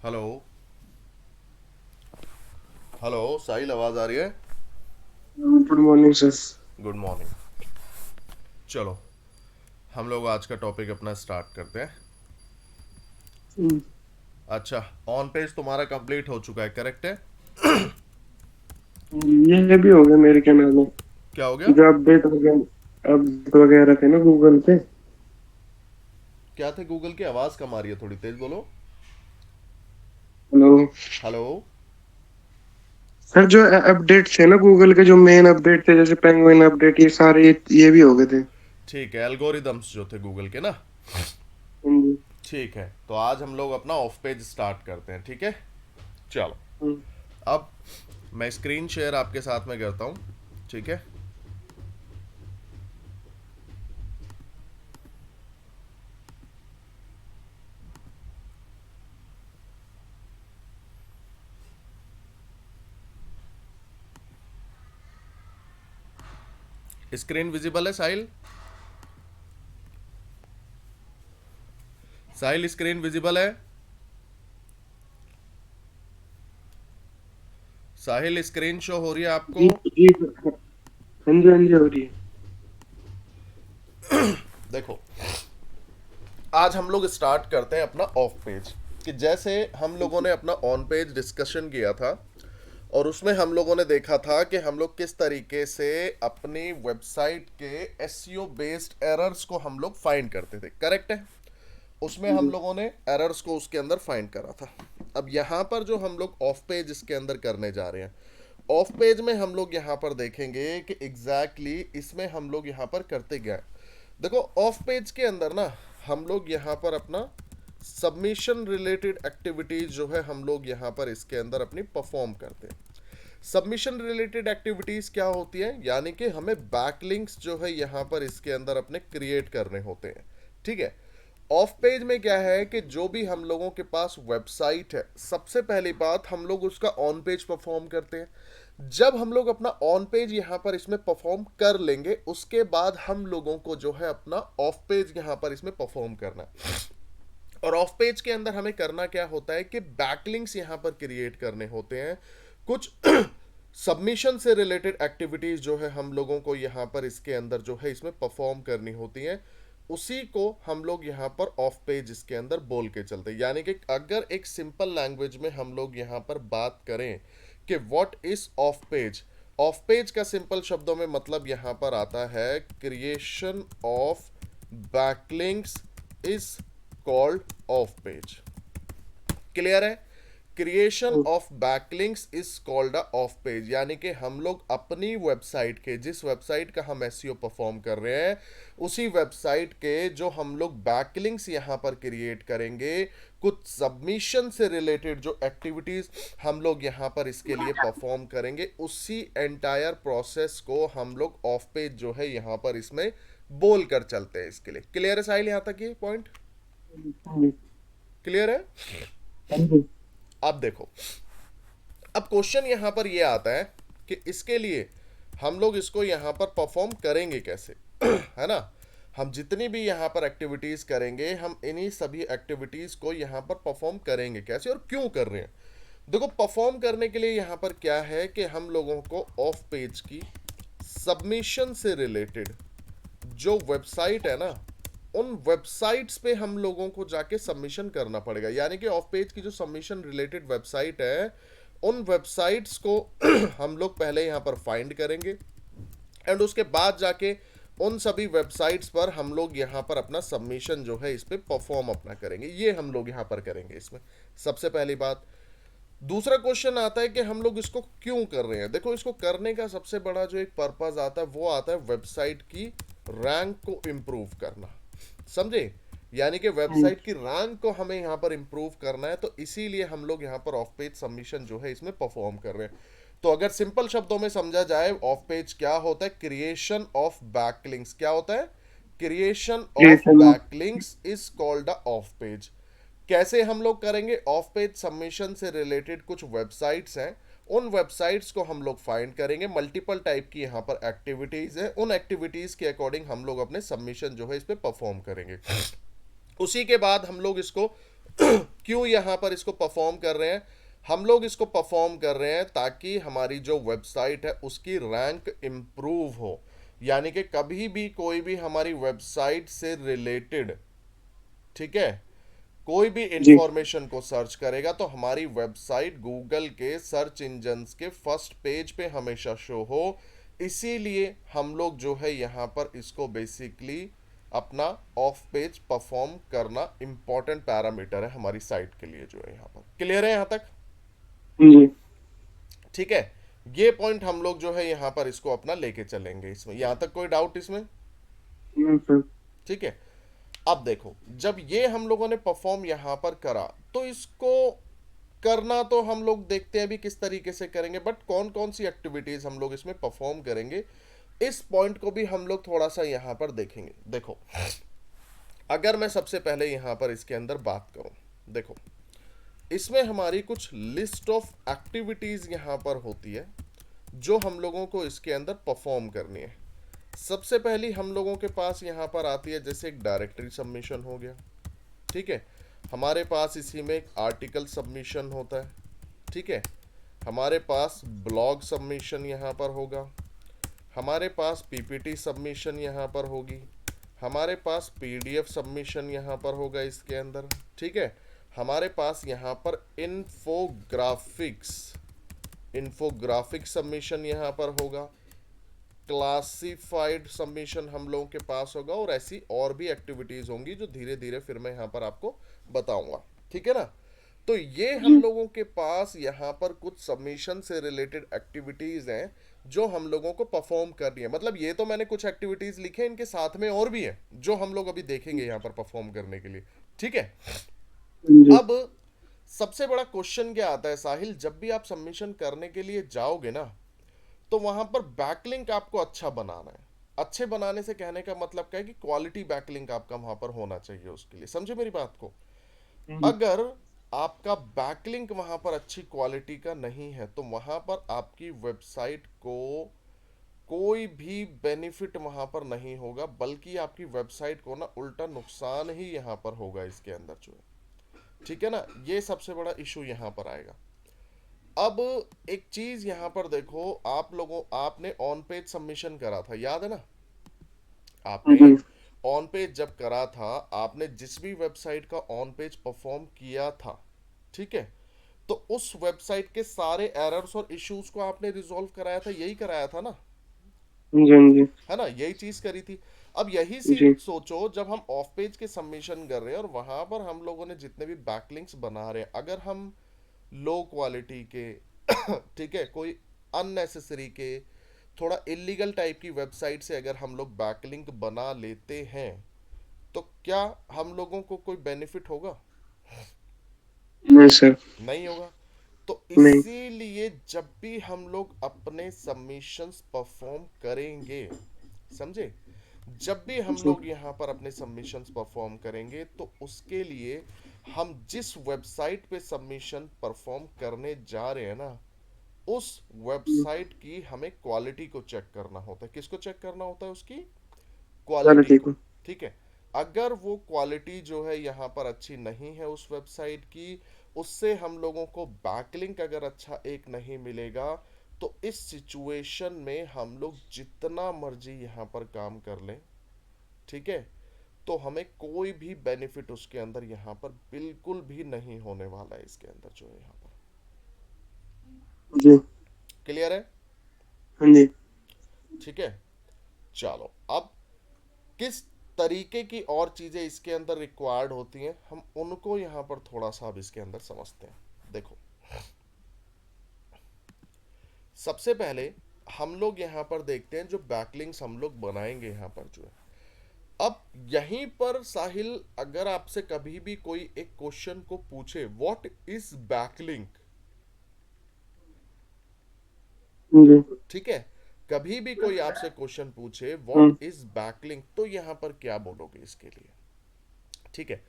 Hello. Hello साहिल, आवाज़ आ रही है? Good morning sir. Good morning. चलो, हम लोग आज का टॉपिक अपना स्टार्ट करते हैं। अच्छा, ऑन पेज तुम्हारा कंप्लीट हो चुका है, करेक्ट है? ये भी हो गया मेरे ख्याल में। क्या हो गया? जो अपडेट वगैरह थे ना गूगल पे। क्या थे गूगल की? आवाज़ कम आ रही है, थोड़ी तेज बोलो। Hello hello. सर, जो अपडेट थे ना गूगल के, जो मेन अपडेट थे जैसे पेंगुइन अपडेट, ये सारे ये भी हो गए थे। ठीक है, एल्गोरिदम्स जो थे गूगल के ना। हम्म, ठीक है, तो आज हम लोग अपना ऑफ पेज स्टार्ट करते हैं, ठीक है? चलो। हम्म, अब मैं स्क्रीन शेयर आपके साथ में करता हूँ, ठीक है? स्क्रीन विजिबल है साहिल? साहिल, स्क्रीन विजिबल है? साहिल, स्क्रीन शो हो रही है आपको? जी जी सर। हाँ जी, हाँ जी, हो रही है। देखो, आज हम लोग स्टार्ट करते हैं अपना ऑफ पेज। कि जैसे हम लोगों ने अपना ऑन पेज डिस्कशन किया था, और उसमें हम लोगों ने देखा था कि हम लोग किस तरीके से अपनी वेबसाइट के एसईओ बेस्ड एरर्स को हम लोग फाइंड करते थे, करेक्ट है? उसमें हम हम्म, लोगों ने एरर्स को उसके अंदर फाइंड करा था। अब यहाँ पर जो हम लोग ऑफ पेज इसके अंदर करने जा रहे हैं, ऑफ पेज में हम लोग यहाँ पर देखेंगे कि एग्जैक्टली इसमें हम लोग यहाँ पर करते क्या है। देखो, ऑफ पेज के अंदर ना हम लोग यहाँ पर अपना सबमिशन रिलेटेड एक्टिविटीज जो है हम लोग यहाँ पर इसके अंदर अपनी परफॉर्म करते हैं। सबमिशन रिलेटेड एक्टिविटीज क्या होती है, यानी कि हमें बैकलिंक्स जो है यहाँ पर इसके अंदर अपने क्रिएट करने होते हैं, ठीक है? ऑफ पेज में क्या है कि जो भी हम लोगों के पास वेबसाइट है, सबसे पहली बात हम लोग उसका ऑन पेज परफॉर्म करते हैं। जब हम लोग अपना ऑन पेज यहां पर इसमें परफॉर्म कर लेंगे, उसके बाद हम लोगों को जो है अपना ऑफ पेज यहां पर इसमें परफॉर्म करना है। और ऑफ पेज के अंदर हमें करना क्या होता है कि बैकलिंक्स यहां पर क्रिएट करने होते हैं। कुछ सबमिशन से रिलेटेड एक्टिविटीज जो है हम लोगों को यहां पर इसके अंदर जो है इसमें परफॉर्म करनी होती हैं। उसी को हम लोग यहाँ पर ऑफ पेज इसके अंदर बोल के चलते हैं। यानी कि अगर एक सिंपल लैंग्वेज में हम लोग यहाँ पर बात करें कि what is off page, off page का सिंपल शब्दों में मतलब यहाँ पर आता है creation of backlinks is called off page. Clear है? Creation hmm, of backlinks is called a off page, यानी कि हम लोग अपनी वेबसाइट के, जिस वेबसाइट का हम एसईओ परफॉर्म कर रहे हैं, उसी वेबसाइट के जो हम लोग बैकलिंक्स यहां पर क्रिएट करेंगे, कुछ सबमिशन से रिलेटेड जो एक्टिविटीज हम लोग यहां पर इसके लिए परफॉर्म करेंगे, उसी एंटायर प्रोसेस को हम लोग ऑफ पेज जो है यहां पर इसमें बोल कर चलते हैं। इसके लिए क्लियर है साहिल? यहां तक ये पॉइंट हम्म, क्लियर है? हाँ जी। अब देखो, अब क्वेश्चन यहां पर यह आता है कि इसके लिए हम लोग इसको यहां पर परफॉर्म करेंगे कैसे? है ना? हम जितनी भी यहां पर एक्टिविटीज करेंगे, हम इन्हीं सभी एक्टिविटीज को यहां पर परफॉर्म करेंगे कैसे और क्यों कर रहे हैं? देखो, परफॉर्म करने के लिए यहां पर क्या है कि हम लोगों को ऑफ पेज की सबमिशन से रिलेटेड जो वेबसाइट है ना, उन वेबसाइट्स पे हम लोगों को जाके सबमिशन करना पड़ेगा। यानी कि ऑफ पेज की जो सबमिशन रिलेटेड वेबसाइट है, उन वेबसाइट्स को हम लोग पहले यहां पर फाइंड करेंगे, एंड उसके बाद जाके उन सभी वेबसाइट्स पर हम लोग यहां पर अपना सबमिशन जो है इस पे परफॉर्म अपना करेंगे। ये हम लोग यहां पर करेंगे इसमें, सबसे पहली बात। दूसरा क्वेश्चन आता है कि हम लोग इसको क्यों कर रहे हैं। देखो, इसको करने का सबसे बड़ा जो एक पर्पज आता है, वो आता है वेबसाइट की रैंक को इम्प्रूव करना। समझे? यानी कि हम्म, वेबसाइट की रैंक को हमें यहां पर इम्प्रूव करना है, तो इसीलिए हम लोग यहां पर ऑफ पेज सबमिशन जो है इसमें परफॉर्म कर रहे हैं। तो अगर सिंपल शब्दों में समझा जाए, ऑफ पेज क्या होता है? Creation of backlinks. क्या होता है? Creation of creation of. Backlinks is called a off page. कैसे हम लोग करेंगे? ऑफ पेज सबमिशन से रिलेटेड कुछ वेबसाइट्स हैं, उन वेबसाइट्स को हम लोग फाइंड करेंगे। मल्टीपल टाइप की यहाँ पर एक्टिविटीज है, उन एक्टिविटीज के अकॉर्डिंग हम लोग अपने सबमिशन जो है इस पे परफॉर्म करेंगे। उसी के बाद हम लोग इसको क्यों यहां पर इसको परफॉर्म कर रहे हैं? हम लोग इसको परफॉर्म कर रहे हैं ताकि हमारी जो वेबसाइट है उसकी रैंक इंप्रूव हो। यानी कि कभी भी कोई भी हमारी वेबसाइट से रिलेटेड, ठीक है, कोई भी जी। इंफॉर्मेशन को सर्च करेगा तो हमारी वेबसाइट गूगल के सर्च इंजन्स के फर्स्ट पेज पे हमेशा शो हो। इसीलिए हम लोग जो है यहां पर इसको बेसिकली अपना ऑफ पेज परफॉर्म करना इंपॉर्टेंट पैरामीटर है हमारी साइट के लिए जो है यहां पर। क्लियर है यहां तक? जी। ठीक है, ये पॉइंट हम लोग जो है यहां पर इसको अपना लेके चलेंगे। इसमें यहां तक कोई डाउट इसमें? हाँ सर। ठीक है, अब देखो, जब ये हम लोगों ने परफॉर्म यहां पर करा तो इसको करना तो हम लोग देखते हैं भी किस तरीके से करेंगे, बट कौन कौन सी एक्टिविटीज हम लोग इसमें परफॉर्म करेंगे इस पॉइंट को भी हम लोग थोड़ा सा यहां पर देखेंगे। देखो, अगर मैं सबसे पहले यहां पर इसके अंदर बात करूं, देखो इसमें हमारी कुछ लिस्ट ऑफ एक्टिविटीज यहां पर होती है जो हम लोगों को इसके अंदर परफॉर्म करनी है। सबसे पहली हम लोगों के पास यहां पर आती है जैसे एक डायरेक्टरी सबमिशन हो गया, ठीक है, हमारे पास इसी में एक आर्टिकल सबमिशन होता है, ठीक है, हमारे पास ब्लॉग सबमिशन यहाँ पर होगा, हमारे पास पीपीटी सबमिशन यहाँ पर होगी, हमारे पास पीडीएफ सबमिशन यहाँ पर होगा इसके अंदर, ठीक है, हमारे पास यहाँ पर इन्फोग्राफिक सबमिशन यहाँ पर होगा, क्लासिफाइड सबमिशन हम लोगों के पास होगा, और ऐसी और भी एक्टिविटीज होंगी जो धीरे धीरे फिर मैं यहां पर आपको बताऊंगा। ठीक है ना? तो ये हम जी। लोगों के पास यहां पर कुछ सबमिशन से रिलेटेड एक्टिविटीज हैं जो हम लोगों को परफॉर्म करनी है। मतलब ये तो मैंने कुछ एक्टिविटीज लिखे, इनके साथ में और भी है जो हम लोग अभी देखेंगे यहां पर परफॉर्म करने के लिए। ठीक है, जी। अब सबसे बड़ा क्वेश्चन क्या आता है साहिल, जब भी आप सबमिशन करने के लिए जाओगे ना तो वहां पर बैकलिंक आपको अच्छा बनाना है। अच्छे बनाने से कहने का मतलब क्या है कि क्वालिटी बैकलिंक आपका वहां पर होना चाहिए। उसके लिए समझे मेरी बात को? हम्म। अगर आपका बैकलिंक वहां पर अच्छी क्वालिटी का नहीं है तो वहां पर आपकी वेबसाइट को कोई भी बेनिफिट वहां पर नहीं होगा, बल्कि आपकी वेबसाइट को ना उल्टा नुकसान ही यहां पर होगा इसके अंदर जो है। ठीक है ना? ये सबसे बड़ा इशू यहां पर आएगा। अब एक चीज यहां पर देखो, आपने ऑन पेज सबमिशन करा था, याद है ना? आपने हम्म। ऑन पेज जब करा था, आपने जिस भी वेबसाइट का ऑन पेज परफॉर्म किया था, ठीक है, तो उस वेबसाइट के सारे एरर्स और इश्यूज को आपने रिजॉल्व कराया था, यही कराया था ना? जी। हाँ जी। है ना? यही चीज करी थी। अब यही सी जी। सोचो, जब हम ऑफ पेज के सबमिशन कर रहे हैं और वहां पर हम लोगों ने जितने भी बैकलिंक्स बना रहे हैं, अगर हम लो क्वालिटी के ठीक है, कोई अननेसेसरी के, थोड़ा इलीगल टाइप की वेबसाइट से अगर हम लोग बैकलिंक बना लेते हैं तो क्या हम लोगों को कोई बेनिफिट होगा? नहीं सर। नहीं होगा। तो नहीं। इसीलिए जब भी हम लोग अपने सबमिशंस परफॉर्म करेंगे, समझे, जब भी हम जी। लोग यहाँ पर अपने सबमिशंस परफॉर्म करेंगे तो उसके लिए हम जिस वेबसाइट पे सबमिशन परफॉर्म करने जा रहे हैं ना, उस वेबसाइट की हमें क्वालिटी को चेक करना होता है। किसको चेक करना होता है? उसकी क्वालिटी क्वालिटी को। को। ठीक है, अगर वो क्वालिटी जो है यहाँ पर अच्छी नहीं है उस वेबसाइट की, उससे हम लोगों को बैकलिंक अगर अच्छा एक नहीं मिलेगा, तो इस सिचुएशन में हम लोग जितना मर्जी यहाँ पर काम कर लें, ठीक है, तो हमें कोई भी बेनिफिट उसके अंदर यहाँ पर बिल्कुल भी नहीं होने वाला है इसके अंदर जो है यहाँ पर। जी। क्लियर है? हाँ जी। ठीक है, चलो अब किस तरीके की और चीजें इसके अंदर रिक्वायर्ड होती हैं, हम उनको यहां पर थोड़ा सा अब इसके अंदर समझते हैं। देखो, सबसे पहले हम लोग यहां पर देखते हैं जो बैकलिंक्स हम लोग बनाएंगे यहां पर जो है। अब यहीं पर साहिल, अगर आपसे कभी भी कोई एक क्वेश्चन को पूछे व्हाट इज बैकलिंक, जी। ठीक है, कभी भी कोई आपसे क्वेश्चन पूछे व्हाट हाँ। इज बैकलिंक, तो यहां पर क्या बोलोगे इसके लिए? ठीक है,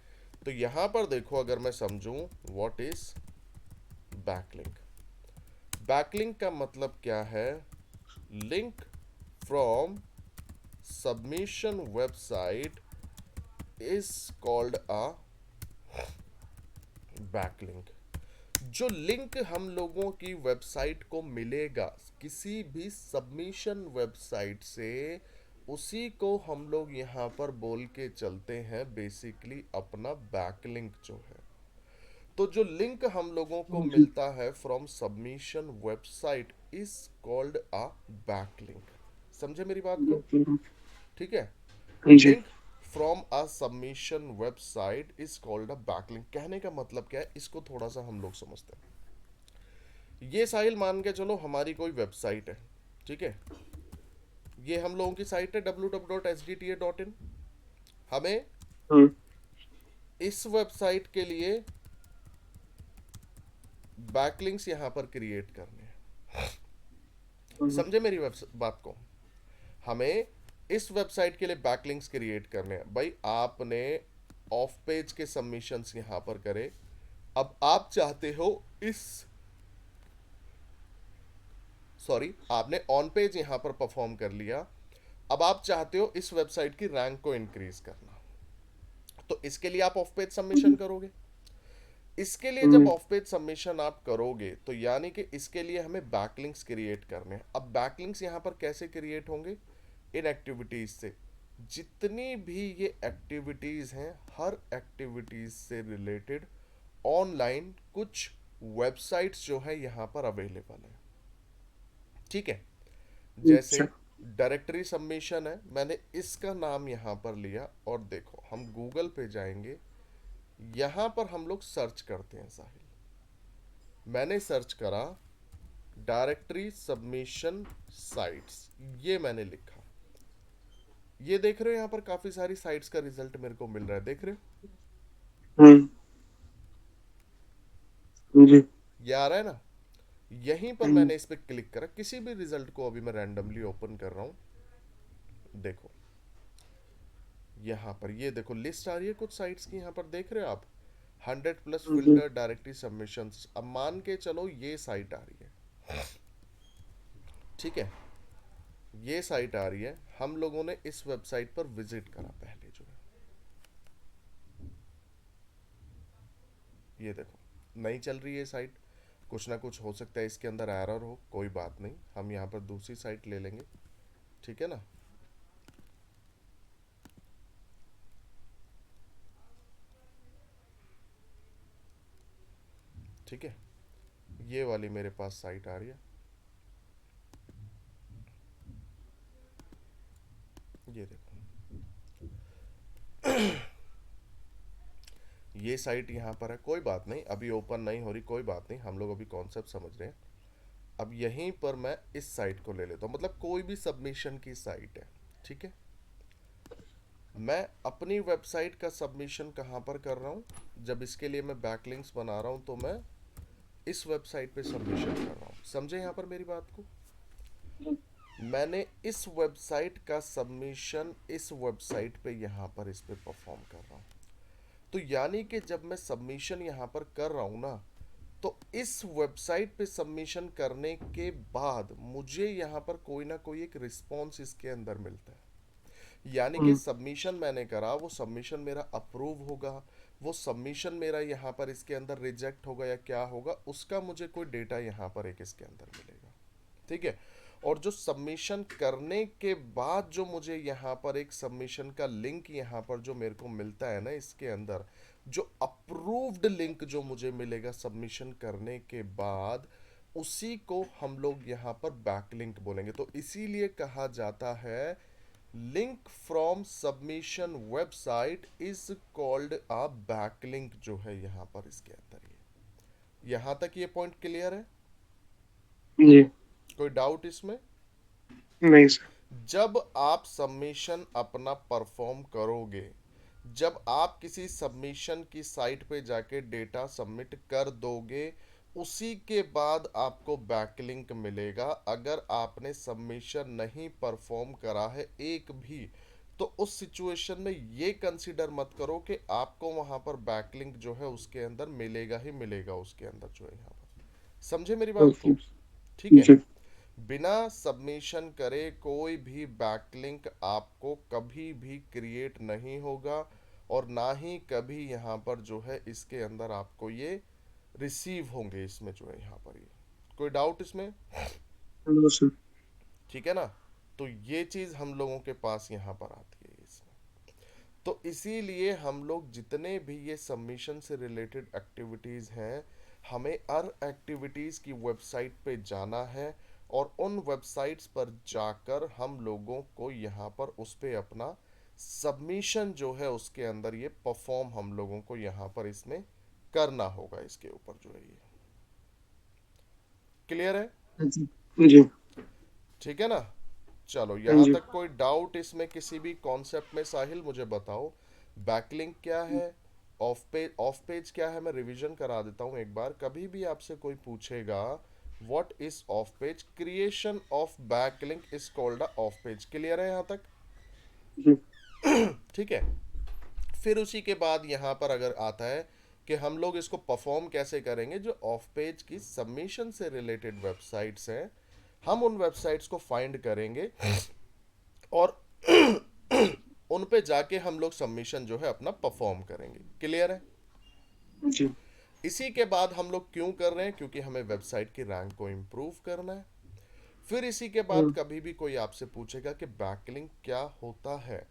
तो यहां पर देखो, अगर मैं समझूं व्हाट इज बैकलिंक, बैकलिंक का मतलब क्या है? Link from submission website is called a backlink, जो लिंक हम लोगों की वेबसाइट को मिलेगा किसी भी सबमिशन वेबसाइट से, उसी को हम लोग यहाँ पर बोल के चलते हैं बेसिकली अपना बैकलिंक जो है। तो जो लिंक हम लोगों को जी। मिलता है from submission website is called a backlink. समझे मेरी बात को? ठीक है। जी। Link from a submission website is called a backlink. कहने का मतलब क्या है, इसको थोड़ा सा हम लोग समझते हैं। ये साहिल मान के चलो हमारी कोई वेबसाइट है, ठीक है। ये हम लोगों की साइट है www.sdta.in। हमें हम्म। इस वेबसाइट के लिए बैकलिंक्स यहां पर क्रिएट करने हैं। समझे मेरी बात को? हमें इस वेबसाइट के लिए बैकलिंक्स क्रिएट करने हैं। भाई आपने ऑफ पेज के सबमिशंस यहां पर करे, अब आप चाहते हो इस, सॉरी, आपने ऑन पेज यहां पर परफॉर्म कर लिया, अब आप चाहते हो इस वेबसाइट की रैंक को इंक्रीज करना, तो इसके लिए आप ऑफ पेज सबमिशन करोगे। इसके लिए जब ऑफ पेज सबमिशन आप करोगे तो यानी कि इसके लिए हमें बैकलिंक्स क्रिएट करने हैं। अब बैकलिंक्स यहां पर कैसे क्रिएट होंगे? इन एक्टिविटीज से। जितनी भी ये एक्टिविटीज हैं, हर एक्टिविटीज से रिलेटेड ऑनलाइन कुछ वेबसाइट्स जो है यहां पर अवेलेबल है, ठीक है। जैसे अच्छा। डायरेक्टरी सबमिशन है, मैंने इसका नाम यहां पर लिया और देखो हम गूगल पे जाएंगे, यहां पर हम लोग सर्च करते हैं साहिल। मैंने सर्च करा डायरेक्टरी सबमिशन साइट्स, ये मैंने लिखा। ये देख रहे हो यहां पर काफी सारी साइट्स का रिजल्ट मेरे को मिल रहा है, देख रहे हो? हम्म। जी। ये आ रहा है ना? यहीं पर मैंने इस पर क्लिक करा, किसी भी रिजल्ट को अभी मैं रैंडमली ओपन कर रहा हूं। देखो यहां पर, ये देखो लिस्ट आ रही है कुछ साइट्स की, यहां पर देख रहे हो आप, 100+ जी। Filter directory submissions. अब मान के चलो ये साइट आ रही है, ठीक है। ये साइट आ रही है, हम लोगों ने इस वेबसाइट पर विजिट करा पहले जो है, ये देखो नहीं चल रही है साइट। कुछ ना कुछ हो सकता है इसके अंदर एरर हो, कोई बात नहीं, हम यहाँ पर दूसरी साइट ले लेंगे, ठीक है ना। ठीक है, ये वाली मेरे पास साइट आ रही है, ये देखो ये साइट यहाँ पर है। कोई बात नहीं, अभी ओपन नहीं हो रही, कोई बात नहीं, हम लोग अभी कॉन्सेप्ट समझ रहे हैं। अब यहीं पर मैं इस साइट को ले लेता हूँ, मतलब कोई भी सबमिशन की साइट है, ठीक है। मैं अपनी वेबसाइट का सबमिशन कहाँ पर कर रहा हूँ? जब इसके लिए मैं बैकलिंक्स बना रहा हूँ तो मैं इस वेबसाइट पे सबमिशन कर रहा हूँ। समझे यहाँ पर मेरी बात को? मैंने इस वेबसाइट का सबमिशन इस वेबसाइट पे यहाँ पर इस पे परफॉर्म कर रहा हूँ। तो यानी कि जब मैं सबमिशन यहाँ पर कर रहा हूँ ना, तो इस वेबसाइट पे सबमिशन करने के बाद मुझे यहाँ पर कोई ना कोई एक रिस्पॉन्स इसके अंदर मिलता है। यानी कि सबमिशन मैंने करा, वो सबमिशन मेरा अप्रूव होगा, वो सबमिशन मेरा यहाँ पर इसके अंदर रिजेक्ट होगा या क्या होगा, उसका मुझे कोई डेटा यहाँ पर एक इसके अंदर मिलेगा, ठीक है। और जो सबमिशन करने के बाद जो मुझे यहाँ पर एक सबमिशन का लिंक यहाँ पर जो मेरे को मिलता है ना, इसके अंदर जो अप्रूव्ड लिंक जो मुझे मिलेगा सबमिशन करने के बाद, उसी को हम लोग यहाँ पर बैकलिंक बोलेंगे। तो इसीलिए कहा जाता है link from submission website is called a backlink जो है यहाँ पर इसके अंदर। ये यहाँ तक ये पॉइंट क्लियर है? जी। कोई डाउट इसमें? नहीं सर। जब आप सबमिशन अपना परफॉर्म करोगे, जब आप किसी सबमिशन की साइट पे जाके डेटा सबमिट कर दोगे, उसी के बाद आपको बैकलिंक मिलेगा। अगर आपने सबमिशन नहीं परफॉर्म करा है एक भी, तो उस सिचुएशन में ये कंसीडर मत करो कि आपको वहां पर बैकलिंक जो है उसके अंदर मिलेगा ही मिलेगा, उसके अंदर जो है यहाँ पर। समझे मेरी बात ओके। को? ठीक है। जी। बिना सबमिशन करे कोई भी बैकलिंक आपको कभी भी क्रिएट नहीं होगा। और ना ही कभी यहाँ पर जो है इसके अंदर आपको ये रिसीव होंगे, इसमें जो है यहाँ पर ये। कोई डाउट इसमें? No sir. ठीक है ना? तो ये चीज हम लोगों के पास यहाँ पर आती है इसमें। तो इसीलिए हम लोग जितने भी ये सबमिशन से रिलेटेड एक्टिविटीज हैं, हमें हर एक्टिविटीज की वेबसाइट पे जाना है, और उन वेबसाइट्स पर जाकर हम लोगों को यहाँ पर उस पे अपना सबमिशन जो है उसके अंदर ये परफॉर्म हम लोगों को यहाँ पर इसमें करना होगा, इसके ऊपर जो है ये। क्लियर है? हाँ जी। जी। ठीक है ना? चलो, हाँ यहाँ जी। तक कोई डाउट इसमें किसी भी कॉन्सेप्ट में? साहिल मुझे बताओ, बैकलिंक क्या है, ऑफ पेज क्या है? मैं रिवीजन करा देता हूँ एक बार। कभी भी आपसे कोई पूछेगा what is off page, creation of backlink is called a off page. Clear है यहाँ तक? जी। ठीक है। फिर उसी के बाद यहाँ पर अगर आता है कि हम लोग इसको परफॉर्म कैसे करेंगे, जो ऑफ पेज की सबमिशन से रिलेटेड वेबसाइट्स हैं, हम उन वेबसाइट्स को फाइंड करेंगे और उन पे जाके हम लोग सबमिशन जो है अपना परफॉर्म करेंगे। क्लियर है? जी। इसी के बाद हम लोग क्यों कर रहे हैं? क्योंकि हमें वेबसाइट की रैंक को इम्प्रूव करना है। फिर इसी के बाद हाँ। कभी भी कोई आपसे पूछेगा कि बैकलिंक क्या होता है,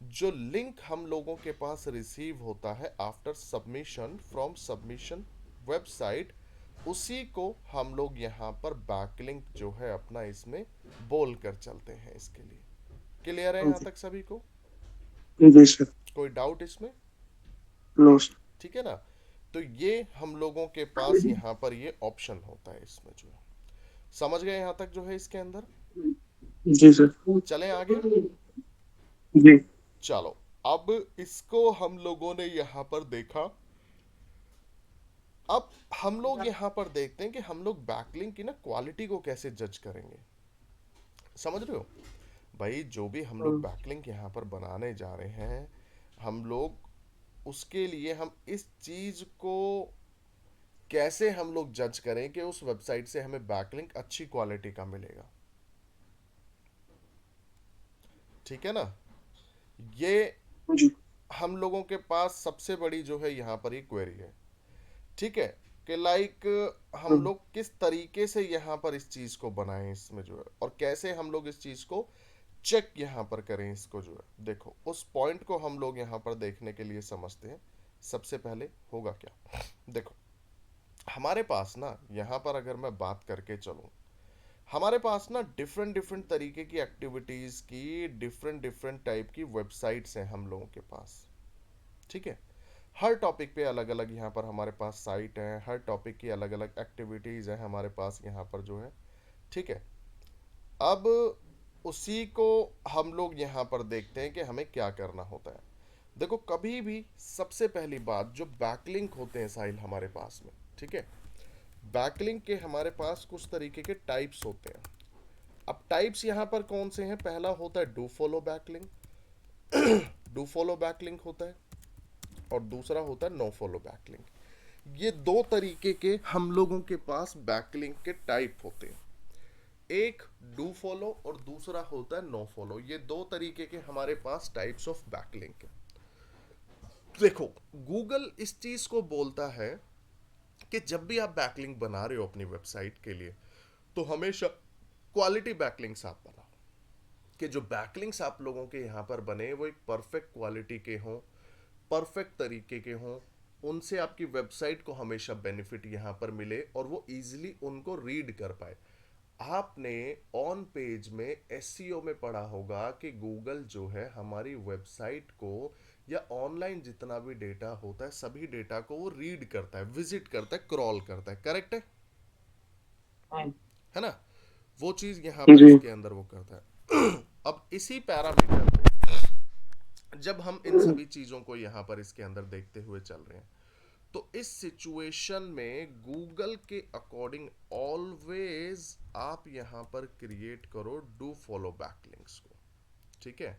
जो लिंक हम लोगों के पास रिसीव होता है after submission from submission website, उसी को हम लोग यहाँ पर बैकलिंक जो है अपना इसमें बोल कर चलते हैं इसके लिए। क्लियर है हाँ यहाँ जी। तक सभी को? जी सर। कोई डाउट इसमें? No sir. ठीक है ना? तो ये हम लोगों के पास यहाँ पर ये ऑप्शन होता है इसमें जो है। समझ गए यहाँ तक जो है इसके अंदर? जी सर। चलें आगे। जी। चलो, अब इसको हम लोगों ने यहाँ पर देखा। अब हम लोग यहाँ पर देखते हैं कि हम लोग बैकलिंक की ना क्वालिटी को कैसे जज करेंगे। समझ रहे हो भाई? जो भी हम लोग हाँ। बैकलिंक यहाँ पर बनाने जा रहे हैं, हम लोग उसके लिए हम इस चीज को कैसे हम लोग जज करें कि उस वेबसाइट से हमें बैकलिंक अच्छी क्वालिटी का मिलेगा। ठीक है ना? ये जी। हम लोगों के पास सबसे बड़ी जो है यहाँ पर एक क्वेरी है। ठीक है? कि लाइक हम हाँ। लोग किस तरीके से यहाँ पर इस चीज को बनाएं इसमें जो है, और कैसे हम लोग इस चीज को चेक यहाँ पर करें इसको जो है। देखो, उस पॉइंट को हम लोग यहाँ पर देखने के लिए समझते हैं। सबसे पहले होगा क्या, देखो, हमारे पास ना यहाँ पर अगर मैं बात करके चलूँ, हमारे पास ना डिफरेंट डिफरेंट तरीके की एक्टिविटीज की डिफरेंट डिफरेंट टाइप की वेबसाइट्स हैं हम लोगों के पास। ठीक है? हर टॉपिक पे अलग अलग यहाँ पर हमारे पास साइट है, हर टॉपिक की अलग अलग एक्टिविटीज है हमारे पास यहाँ पर जो है। ठीक है? अब उसी को हम लोग यहाँ पर देखते हैं कि हमें क्या करना होता है। देखो, कभी भी सबसे पहली बात, जो बैकलिंक होते हैं साहिल हमारे पास में, ठीक है, बैकलिंक के हमारे पास कुछ तरीके के टाइप्स होते हैं। अब टाइप्स यहाँ पर कौन से हैं? पहला होता है do follow backlink, do follow backlink होता है, और दूसरा होता है नो फॉलो बैकलिंक। ये दो तरीके के हम लोगों के पास बैकलिंक के टाइप होते हैं। एक डू फॉलो और दूसरा होता है नो फॉलो। ये दो तरीके के हमारे पास टाइप्स ऑफ बैकलिंक है। देखो, गूगल इस चीज को बोलता है कि जब भी आप बैकलिंक बना रहे हो अपनी वेबसाइट के लिए, तो हमेशा क्वालिटी बैकलिंक्स आप बनाओ, कि जो बैकलिंक्स आप लोगों के यहाँ पर बने वो एक परफेक्ट क्वालिटी के हों, परफेक्ट तरीके के हों, उनसे आपकी वेबसाइट को हमेशा बेनिफिट यहाँ पर मिले और वो इजीली उनको रीड कर पाए। आपने ऑन पेज में एसईओ में पढ़ा होगा कि गूगल जो है हमारी वेबसाइट को या ऑनलाइन जितना भी डेटा होता है सभी डेटा को वो रीड करता है, विजिट करता है, क्रॉल करता है। करेक्ट हाँ। है ना? वो चीज यहाँ पर जी। इसके अंदर वो करता है। अब इसी पैरामीटर पे जब हम इन सभी चीजों को यहाँ पर इसके अंदर देखते हुए चल रहे हैं, तो इस सिचुएशन में गूगल के अकॉर्डिंग ऑलवेज आप यहाँ पर क्रिएट करो डू फॉलो बैकलिंक्स को। ठीक है?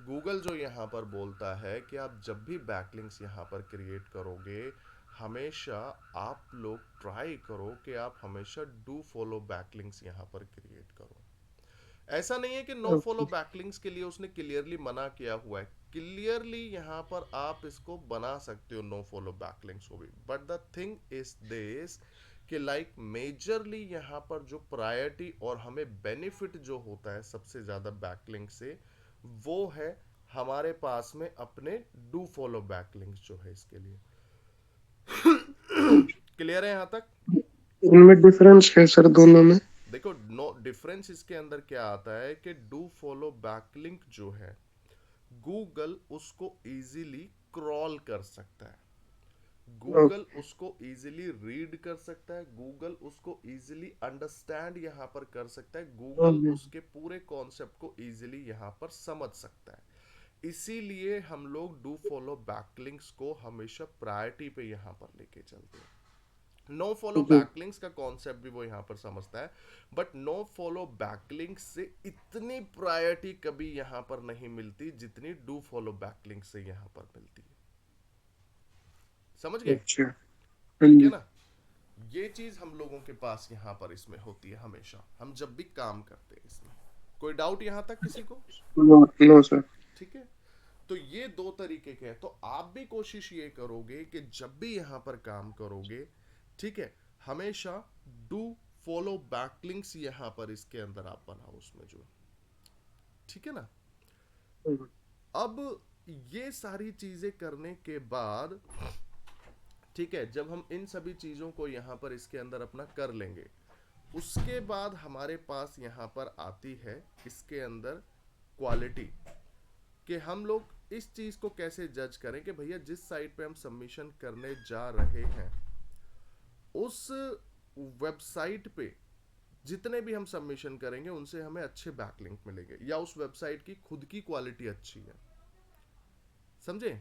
गूगल जो यहाँ पर बोलता है कि आप जब भी बैकलिंक्स यहाँ पर क्रिएट करोगे, हमेशा आप लोग ट्राई करो कि आप हमेशा डू फॉलो बैकलिंक्स यहाँ पर क्रिएट करो। ऐसा नहीं है कि नो फॉलो ओके। बैकलिंक्स के लिए उसने क्लियरली मना किया हुआ है। क्लियरली यहाँ पर आप इसको बना सकते हो नो फॉलो बैकलिंक्स को भी, but the thing is this कि लाइक मेजरली यहाँ पर जो प्रायोरिटी और हमें बेनिफिट जो होता है सबसे ज़्यादा बैकलिंक से, वो है हमारे पास में अपने डू फॉलो बैकलिंक्स जो है इसके लिए। क्लियर है यहाँ तक? इनमें डिफरेंस है सर दोनों में? देखो, नो डिफरेंस इसके अंदर क्या आता है कि डू फॉलो बैकलिंक जो है गूगल उसको इजीली क्रॉल कर सकता है, गूगल ओके। उसको इजीली रीड कर सकता है, गूगल उसको इजीली अंडरस्टैंड यहाँ पर कर सकता है, गूगल ओके। उसके पूरे कॉन्सेप्ट को इजीली यहाँ पर समझ सकता है। इसीलिए हम लोग डू फॉलो बैकलिंक्स को हमेशा प्रायोरिटी पे यहाँ पर लेके चलते हैं। नो फॉलो जी। बैकलिंक्स का कॉन्सेप्ट भी वो यहाँ पर समझता है, बट नो फॉलो बैकलिंक्स से इतनी प्रायोरिटी कभी यहाँ पर नहीं मिलती जितनी डू फॉलो बैकलिंक से यहाँ पर मिलती है। समझ गए? अच्छा। हाँ ठीक है जी। ना? ये चीज हम लोगों के पास यहाँ पर इसमें होती है हमेशा, हम जब भी काम करते हैं इसमें। कोई डाउट यहाँ तक किसी को? No, no sir. ठीक है। तो ये दो तरीके के हैं, तो आप भी कोशिश ये करोगे कि जब भी यहाँ पर काम करोगे, ठीक है, हमेशा डू फॉलो बैकलिंक्स यहाँ पर इसके अंदर आप बनाओ उसमें जो, ठीक है ना? अब ये सारी चीजें करने के बाद, ठीक है, जब हम इन सभी चीजों को यहाँ पर इसके अंदर अपना कर लेंगे, उसके बाद हमारे पास यहाँ पर आती है इसके अंदर क्वालिटी, कि हम लोग इस चीज को कैसे जज करें कि भैया जिस साइट पे हम सबमिशन करने जा रहे हैं उस वेबसाइट पे जितने भी हम सबमिशन करेंगे उनसे हमें अच्छे बैकलिंक मिलेंगे, या उस वेबसाइट की खुद की क्वालिटी अच्छी है। समझे?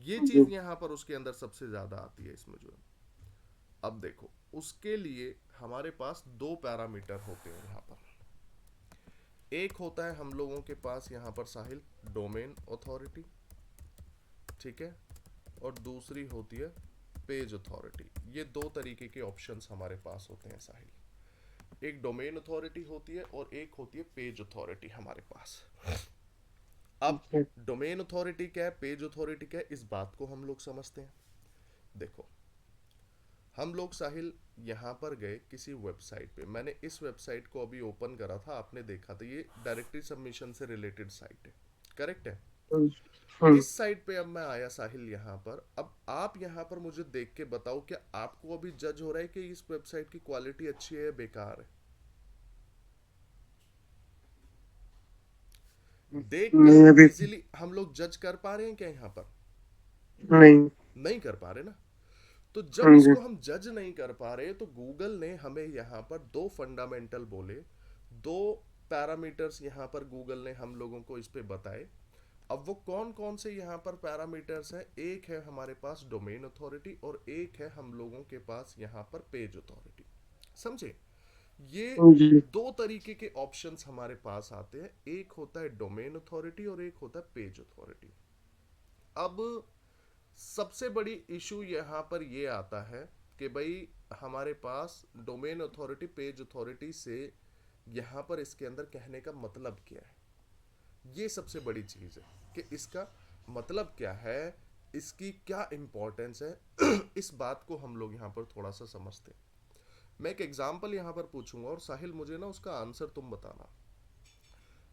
ये जी। चीज यहां पर उसके अंदर सबसे ज्यादा आती है इसमें जो है। अब देखो, उसके लिए हमारे पास दो पैरामीटर होते हैं यहाँ पर। एक होता है हम लोगों के पास यहाँ पर साहिल डोमेन अथॉरिटी, ठीक है, और दूसरी होती है पेज अथॉरिटी। ये दो तरीके के ऑप्शंस हमारे पास होते हैं साहिल। एक डोमेन अथॉरिटी होती है और एक होती है पेज अथॉरिटी हमारे पास। अब अच्छा। डोमेन अथॉरिटी क्या है, पेज अथॉरिटी क्या है, इस बात को हम लोग समझते हैं। देखो, हम लोग साहिल यहाँ पर गए किसी वेबसाइट पे, मैंने इस वेबसाइट को अभी ओपन करा था, आपने देखा था, ये डायरेक्टरी सबमिशन से रिलेटेड साइट है, करेक्ट है? हाँ। इस साइट पे अब मैं आया साहिल यहाँ पर, अब आप यहाँ पर मुझे देख के बताओ क्या आपको अभी जज हो रहा है कि इस वेबसाइट की क्वालिटी अच्छी है या बेकार है? देख कर नहीं अभी। इजीली हम लोग जज कर पा रहे हैं क्या यहाँ पर? नहीं। नहीं कर पा रहे ना। तो जब हाँ जी। इसको हम जज नहीं कर पा रहे तो गूगल ने हमें यहाँ पर दो फंडामेंटल बोले, दो पैरामीटर्स यहाँ पर गूगल ने हम लोगों को इस पे बताए। अब वो कौन कौन से यहाँ पर पैरामीटर्स हैं, एक है हमारे पास डोमेन अथॉरिटी और एक है हम लोगों के पास यहाँ पर पेज अथॉरिटी। समझे? ये हाँ जी। दो तरीके के ऑप्शंस हमारे पास आते हैं, एक होता है डोमेन अथॉरिटी और एक होता है पेज अथॉरिटी। अब सबसे बड़ी इशू यहाँ पर ये आता है कि भाई हमारे पास डोमेन अथॉरिटी पेज अथॉरिटी से यहाँ पर इसके अंदर कहने का मतलब क्या है, ये सबसे बड़ी चीज़ है कि इसका मतलब क्या है, इसकी क्या इंपॉर्टेंस है। इस बात को हम लोग यहाँ पर थोड़ा सा समझते हैं। मैं एक एग्जांपल यहाँ पर पूछूंगा और साहिल मुझे ना उसका आंसर तुम बताना।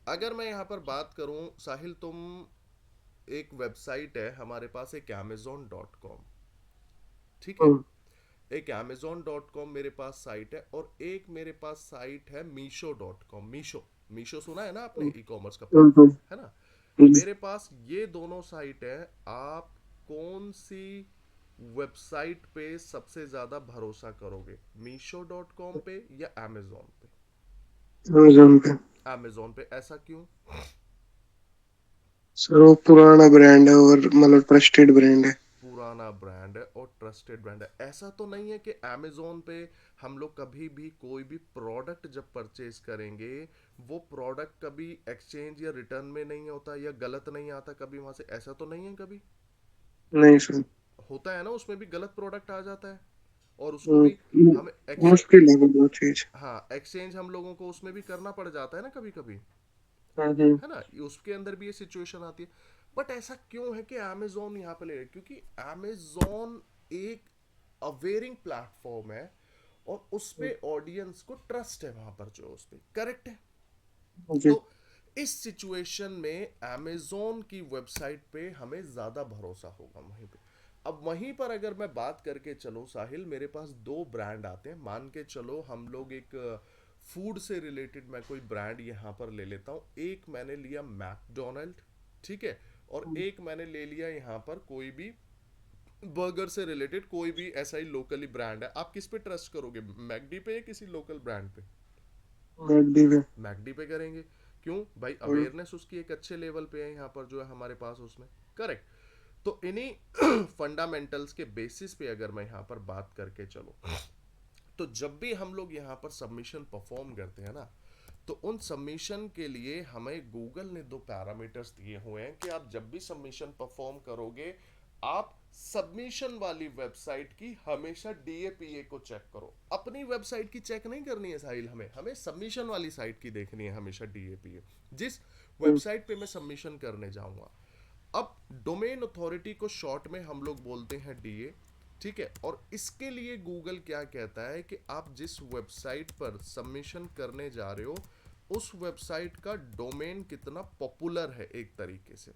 अगर मैं यहाँ पर बात करूँ साहिल, तुम, एक वेबसाइट है हमारे पास, एक amazon.com, ठीक है, हाँ। एक amazon.com मेरे पास साइट है और एक मेरे पास साइट है मीशो.com। मीशो, मीशो सुना है ना आपने, ई कॉमर्स का हाँ। प्लेटफॉर्म है ना? हाँ। मेरे पास ये दोनों साइट है, आप कौन सी वेबसाइट पे सबसे ज्यादा भरोसा करोगे, मीशो.com पे या amazon पे? अमेज़न पे। amazon पे, ऐसा क्यों? सर वो पुराना ब्रांड है और मतलब ट्रस्टेड ब्रांड है। पुराना ब्रांड है और ट्रस्टेड ब्रांड है, ऐसा तो नहीं है कि अमेजोन पे हम लोग कभी भी कोई भी प्रोडक्ट जब परचेज करेंगे वो प्रोडक्ट कभी एक्सचेंज या रिटर्न में नहीं होता या गलत नहीं आता कभी वहां से, ऐसा तो नहीं है कभी? नहीं सर। होता है ना, उसमें भी गलत प्रोडक्ट आ जाता है और उसको भी हम्म, हमें एक्स, मुश्किल है वो चीज। हाँ, एक्सचेंज हम लोगों को उसमें भी करना पड़ जाता है ना कभी कभी, हाँ जी। है ना? उसके अंदर भी ये सिचुएशन आती है। बट ऐसा क्यों है कि अमेजोन यहाँ पे ले रहे हैं? क्योंकि अमेजोन एक अवेयरिंग प्लेटफॉर्म है और उस पे ऑडियंस को ट्रस्ट है वहां पर, जो उस पे करेक्ट है। जी। तो इस सिचुएशन में अमेजोन की वेबसाइट पे हमें ज्यादा भरोसा होगा वहीं पे। अब वहीं पर अगर मैं बात करके चलो साहिल, मेरे पास दो ब्रांड आते हैं, मान के चलो हम लोग एक फूड से रिलेटेड मैं कोई ब्रांड यहाँ पर ले लेता हूँ। एक मैंने लिया मैकडोनल्ड, ठीक है, और एक मैंने ले लिया यहाँ पर कोई भी बर्गर से रिलेटेड कोई भी ऐसा ही लोकली ब्रांड है। आप किस पे ट्रस्ट करोगे, मैकडी पे या किसी लोकल ब्रांड पे? मैकडी पे। मैकडी पे करेंगे। क्यों भाई, अवेयरनेस उसकी एक अच्छे लेवल पे है यहाँ पर जो है हमारे पास उसमें, करेक्ट। तो इन्हीं फंडामेंटल्स के बेसिस पे अगर मैं यहाँ पर बात करके चलो, तो जब भी हम लोग यहाँ पर सबमिशन परफॉर्म करते हैं ना, तो उन सबमिशन के लिए हमें गूगल ने दो पैरामीटर्स दिए हुए हैं कि आप जब भी सबमिशन परफॉर्म करोगे, आप सबमिशन वाली वेबसाइट की हमेशा डीएपीए को चेक करो। अपनी वेबसाइट की चेक नहीं करनी है साहिल, हमें हमें सबमिशन वाली साइट की देखनी है हमेशा डीएपीए, जिस वेबसाइट पे मैं सबमिशन करने जाऊंगा। अब डोमेन अथॉरिटी को शॉर्ट में हम लोग बोलते हैं डीए, ठीक है। और इसके लिए गूगल क्या कहता है कि आप जिस वेबसाइट पर सबमिशन करने जा रहे हो, उस वेबसाइट का डोमेन कितना पॉपुलर है एक तरीके से,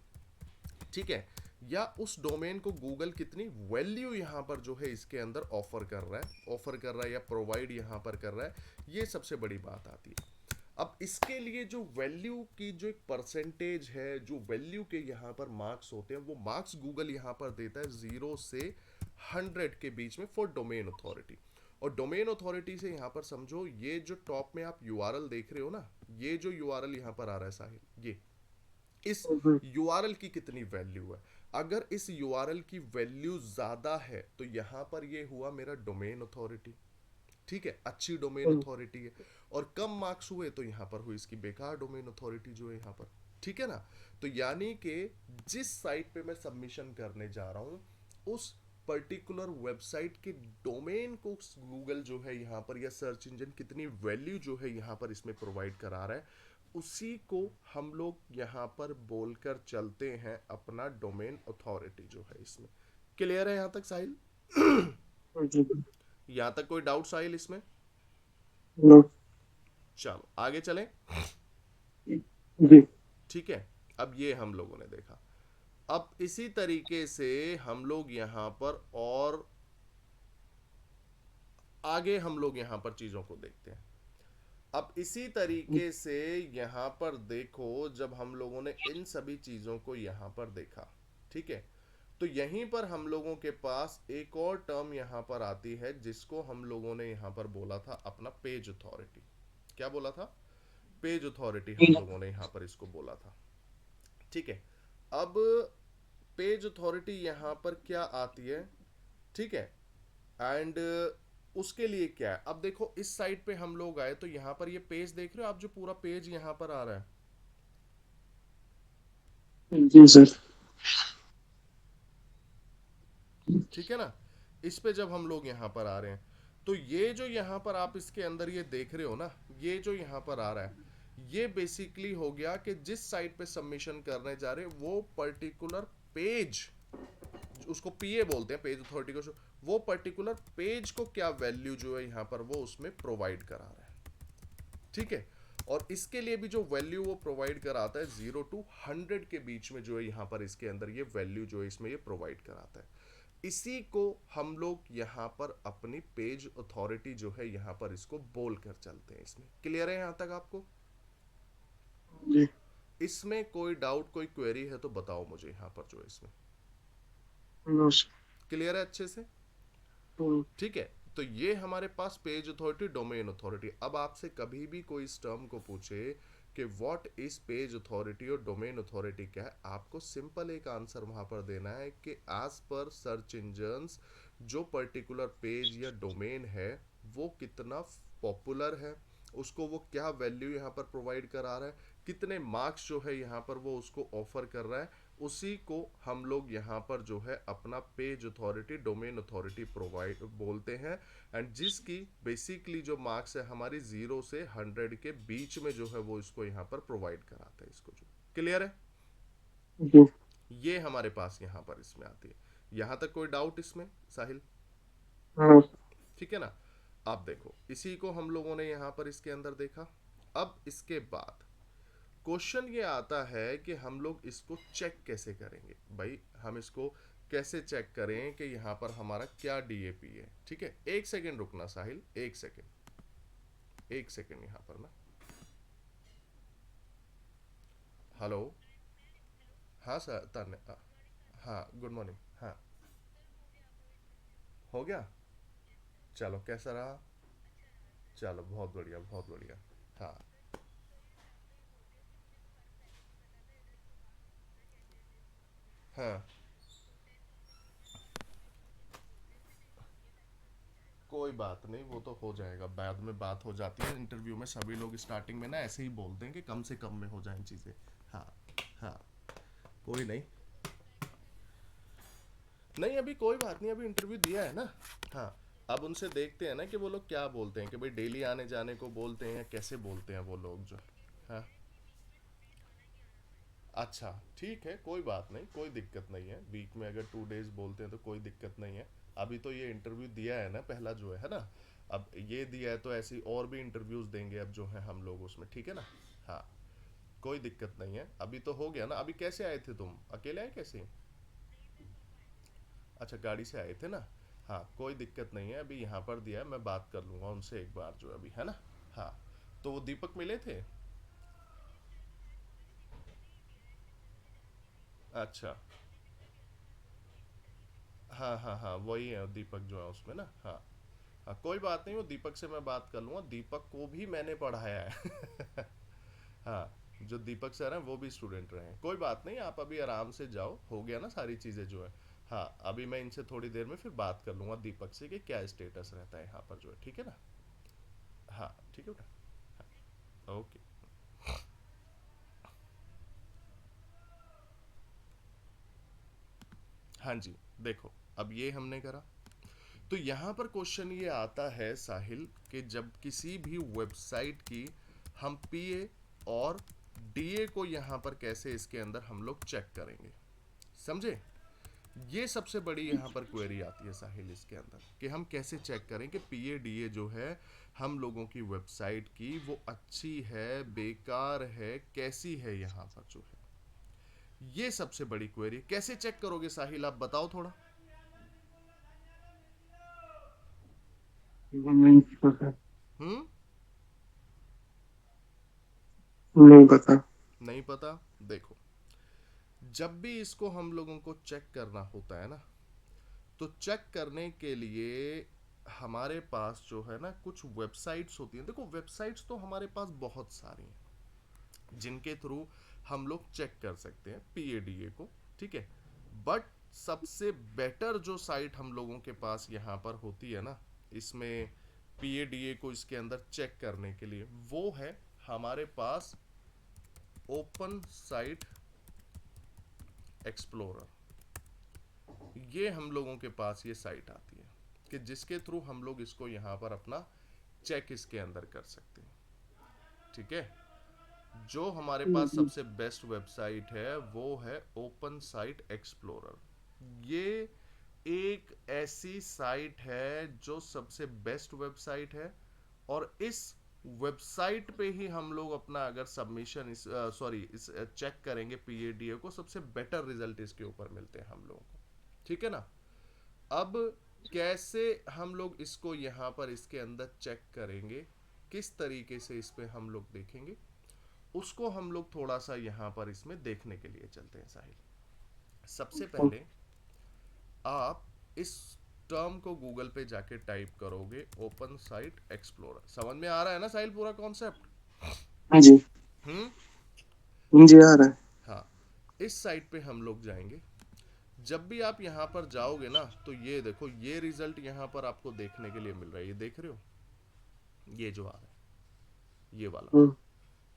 ठीक है, या उस डोमेन को गूगल कितनी वैल्यू यहां पर जो है इसके अंदर ऑफर कर रहा है या प्रोवाइड यहां पर कर रहा है, ये सबसे बड़ी बात आती है। अब इसके लिए जो वैल्यू की जो एक परसेंटेज है, जो वैल्यू के यहाँ पर मार्क्स होते हैं, वो मार्क्स गूगल यहाँ पर देता है 0 से 100 के बीच में फॉर डोमेन अथॉरिटी। और डोमेन अथॉरिटी से यहाँ पर समझो, ये जो टॉप में आप यूआरएल देख रहे हो ना, ये जो यूआरएल यहाँ पर आ रहा है साहिल, ये इस यूआरएल की कितनी वैल्यू है। अगर इस यूआरएल की वैल्यू ज्यादा है तो यहाँ पर ये हुआ मेरा डोमेन अथॉरिटी, ठीक है, अच्छी डोमेन अथॉरिटी है। और कम मार्क्स हुए तो यहां पर हुई इसकी बेकार डोमेन अथॉरिटी जो है यहां पर, ठीक है ना। तो यानी कि जिस साइट पे मैं सबमिशन करने जा रहा हूं, उस पर्टिकुलर वेबसाइट के डोमेन को गूगल जो है यहां पर, या सर्च इंजन कितनी वैल्यू जो है यहां पर इसमें प्रोवाइड करा रहा है, उसी को हम लोग यहां पर बोलकर चलते हैं अपना डोमेन अथॉरिटी जो है इसमें। क्लियर है यहां तक साहिल? जी। यहां तक कोई डाउट साहिल इसमें? नो। चलो आगे चलें। जी। ठीक है, अब ये हम लोगों ने देखा। अब इसी तरीके से हम लोग यहां पर और आगे हम लोग यहां पर चीजों को देखते हैं। अब इसी तरीके से यहां पर देखो, जब हम लोगों ने इन सभी चीजों को यहां पर देखा, ठीक है, तो यहीं पर हम लोगों के पास एक और टर्म यहां पर आती है जिसको हम लोगों ने यहां पर बोला था अपना पेज अथॉरिटी। क्या बोला था? पेज अथॉरिटी हम लोगों ने यहां पर इसको बोला था, ठीक है। अब पेज अथॉरिटी यहां पर क्या आती है, ठीक है, एंड उसके लिए क्या है। अब देखो इस साइड पे हम लोग आए तो यहां पर ये पेज देख रहे हो आप, जो पूरा पेज यहां पर आ रहा है, जी सर। ठीक है ना। इस पे जब हम लोग यहां पर आ रहे हैं, तो ये जो यहां पर आप इसके अंदर ये देख रहे हो ना, ये जो यहां पर आ रहा है, ये बेसिकली हो गया कि जिस साइट पे सबमिशन करने जा रहे हैं वो पर्टिकुलर पेज, उसको पीए बोलते हैं, पेज अथॉरिटी को, वो पर्टिकुलर पेज को क्या वैल्यू जो है यहाँ पर वो उसमें प्रोवाइड करा रहा है, ठीक है। और इसके लिए भी जो वैल्यू वो प्रोवाइड कराता है 0 to 100 के बीच में जो है यहाँ पर इसके अंदर ये वैल्यू जो है इसमें ये प्रोवाइड कराता है। इसी को हम लोग यहाँ पर अपनी पेज अथॉरिटी जो है यहाँ पर इसको बोल कर चलते हैं इसमें। क्लियर है यहाँ तक आपको? जी। इसमें कोई डाउट कोई क्वेरी है तो बताओ मुझे यहाँ पर जो है इसमें। No sir. क्लियर है अच्छे से? ठीक है। तो ये हमारे पास पेज अथॉरिटी, डोमेन अथॉरिटी। अब आपसे कभी भी कोई इस टर्म को पूछे कि व्हाट इज पेज अथॉरिटी और डोमेन अथॉरिटी क्या है, आपको सिंपल एक आंसर वहां पर देना है कि एज पर सर्च इंजन्स जो पर्टिकुलर पेज या डोमेन है वो कितना पॉपुलर है, उसको वो क्या वैल्यू यहाँ पर प्रोवाइड करा रहा है, कितने मार्क्स जो है यहाँ पर वो उसको ऑफर कर रहा है, उसी को हम लोग यहाँ पर जो है अपना page authority, domain authority provide बोलते हैं। एंड जिसकी बेसिकली जो मार्क्स है हमारी 0 से 100 के बीच में जो है वो इसको यहाँ पर प्रोवाइड कराते हैं इसको। जो क्लियर है? जी। ये हमारे पास यहाँ पर इसमें आती है। यहाँ तक कोई डाउट इसमें साहिल? हाँ ठीक है ना। अब देखो इसी को हम लोगों ने यहाँ पर इसके अंदर देखा। अब इसके बाद क्वेश्चन ये आता है कि हम लोग इसको चेक कैसे करेंगे भाई। हम इसको कैसे चेक करें कि यहाँ पर हमारा क्या डीएपी है। ठीक है, एक सेकेंड रुकना साहिल, एक सेकेंड, एक सेकेंड यहाँ पर ना। हेलो। हाँ सर तन, हाँ गुड मॉर्निंग। हाँ हो गया। चलो कैसा रहा? चलो बहुत बढ़िया बहुत बढ़िया। हाँ हाँ कोई बात नहीं, वो तो हो जाएगा, बाद में बात हो जाती है इंटरव्यू में। सभी लोग स्टार्टिंग में ना ऐसे ही बोलते हैं कि कम से कम में हो जाएं चीज़ें। हाँ हाँ कोई नहीं। नहीं अभी कोई बात नहीं, अभी इंटरव्यू दिया है ना। हाँ अब उनसे देखते हैं ना कि वो लोग क्या बोलते हैं, कि भाई डेली आने जाने को बोलते हैं या कैसे बोलते हैं वो लोग जो। हाँ अच्छा ठीक है, कोई बात नहीं, कोई दिक्कत नहीं है। वीक में अगर 2 डेज बोलते हैं तो कोई दिक्कत नहीं है। अभी तो ये इंटरव्यू दिया है ना पहला जो है ना। अब ये दिया है तो ऐसी और भी इंटरव्यूज देंगे अब जो है हम लोग उसमें, ठीक है ना। हाँ कोई दिक्कत नहीं है, अभी तो हो गया ना। अभी कैसे आए थे तुम, अकेले आए कैसे? अच्छा गाड़ी से आए थे ना। हाँ कोई दिक्कत नहीं है, अभी यहाँ पर दिया है, मैं बात कर लूँगा उनसे एक बार जो अभी है ना। हाँ तो वो दीपक मिले थे। अच्छा हाँ हाँ हाँ वही है दीपक जो है उसमें ना। हाँ हाँ कोई बात नहीं, वो दीपक से मैं बात कर लूँगा, दीपक को भी मैंने पढ़ाया है। हाँ जो दीपक सर हैं वो भी स्टूडेंट रहे हैं। कोई बात नहीं, आप अभी आराम से जाओ, हो गया ना सारी चीज़ें जो है। हाँ अभी मैं इनसे थोड़ी देर में फिर बात कर लूँगा दीपक से कि क्या स्टेटस रहता है यहाँ पर जो है, ठीक है ना। हाँ ठीक है बेटा। हाँ ओके। हाँ जी देखो अब ये हमने करा। तो यहाँ पर क्वेश्चन ये आता है साहिल कि जब किसी भी वेबसाइट की हम पीए और डीए को यहाँ पर कैसे इसके अंदर हम लोग चेक करेंगे, समझे? ये सबसे बड़ी यहाँ पर क्वेरी आती है साहिल इसके अंदर, कि हम कैसे चेक करें कि पीए डीए जो है हम लोगों की वेबसाइट की वो अच्छी है बेकार है कैसी है यहाँ पर जो है। ये सबसे बड़ी क्वेरी कैसे चेक करोगे साहिल, आप बताओ थोड़ा। नहीं पता। हम्म। नहीं पता। नहीं पता। देखो जब भी इसको हम लोगों को चेक करना होता है ना, तो चेक करने के लिए हमारे पास जो है ना कुछ वेबसाइट्स होती हैं। देखो वेबसाइट्स तो हमारे पास बहुत सारी हैं जिनके थ्रू हम लोग चेक कर सकते हैं पीएडीए को, ठीक है। बट सबसे बेटर जो साइट हम लोगों के पास यहाँ पर होती है ना इसमें पीएडीए को इसके अंदर चेक करने के लिए, वो है हमारे पास ओपन साइट एक्सप्लोरर। ये हम लोगों के पास ये साइट आती है कि जिसके थ्रू हम लोग इसको यहाँ पर अपना चेक इसके अंदर कर सकते हैं, ठीक है। जो हमारे पास सबसे बेस्ट वेबसाइट है वो है ओपन साइट एक्सप्लोरर। ये एक ऐसी साइट है जो सबसे बेस्ट वेबसाइट है, और इस वेबसाइट पे ही हम लोग अपना अगर सबमिशन इस सॉरी इस चेक करेंगे पीएडीए को, सबसे बेटर रिजल्ट इसके ऊपर मिलते हैं हम लोगों को, ठीक है ना। अब कैसे हम लोग इसको यहाँ पर इसके अंदर चेक करेंगे, किस तरीके से इस पे हम लोग देखेंगे, उसको हम लोग थोड़ा सा यहाँ पर इसमें देखने के लिए चलते हैं साहिल। सबसे पहले आप इस टर्म को गूगल पे जाके टाइप करोगे ओपन साइट एक्सप्लोरर। समझ में आ रहा है ना साहिल पूरा कॉन्सेप्ट? हाँ जी। हम्म। हाँ जी आ रहा है। हाँ इस साइट पे हम लोग जाएंगे। जब भी आप यहाँ पर जाओगे ना तो ये देखो ये रिजल्ट यहाँ पर आपको देखने के लिए मिल रहा है, ये देख रहे हो, ये जो आ रहा है ये वाला। हम्म,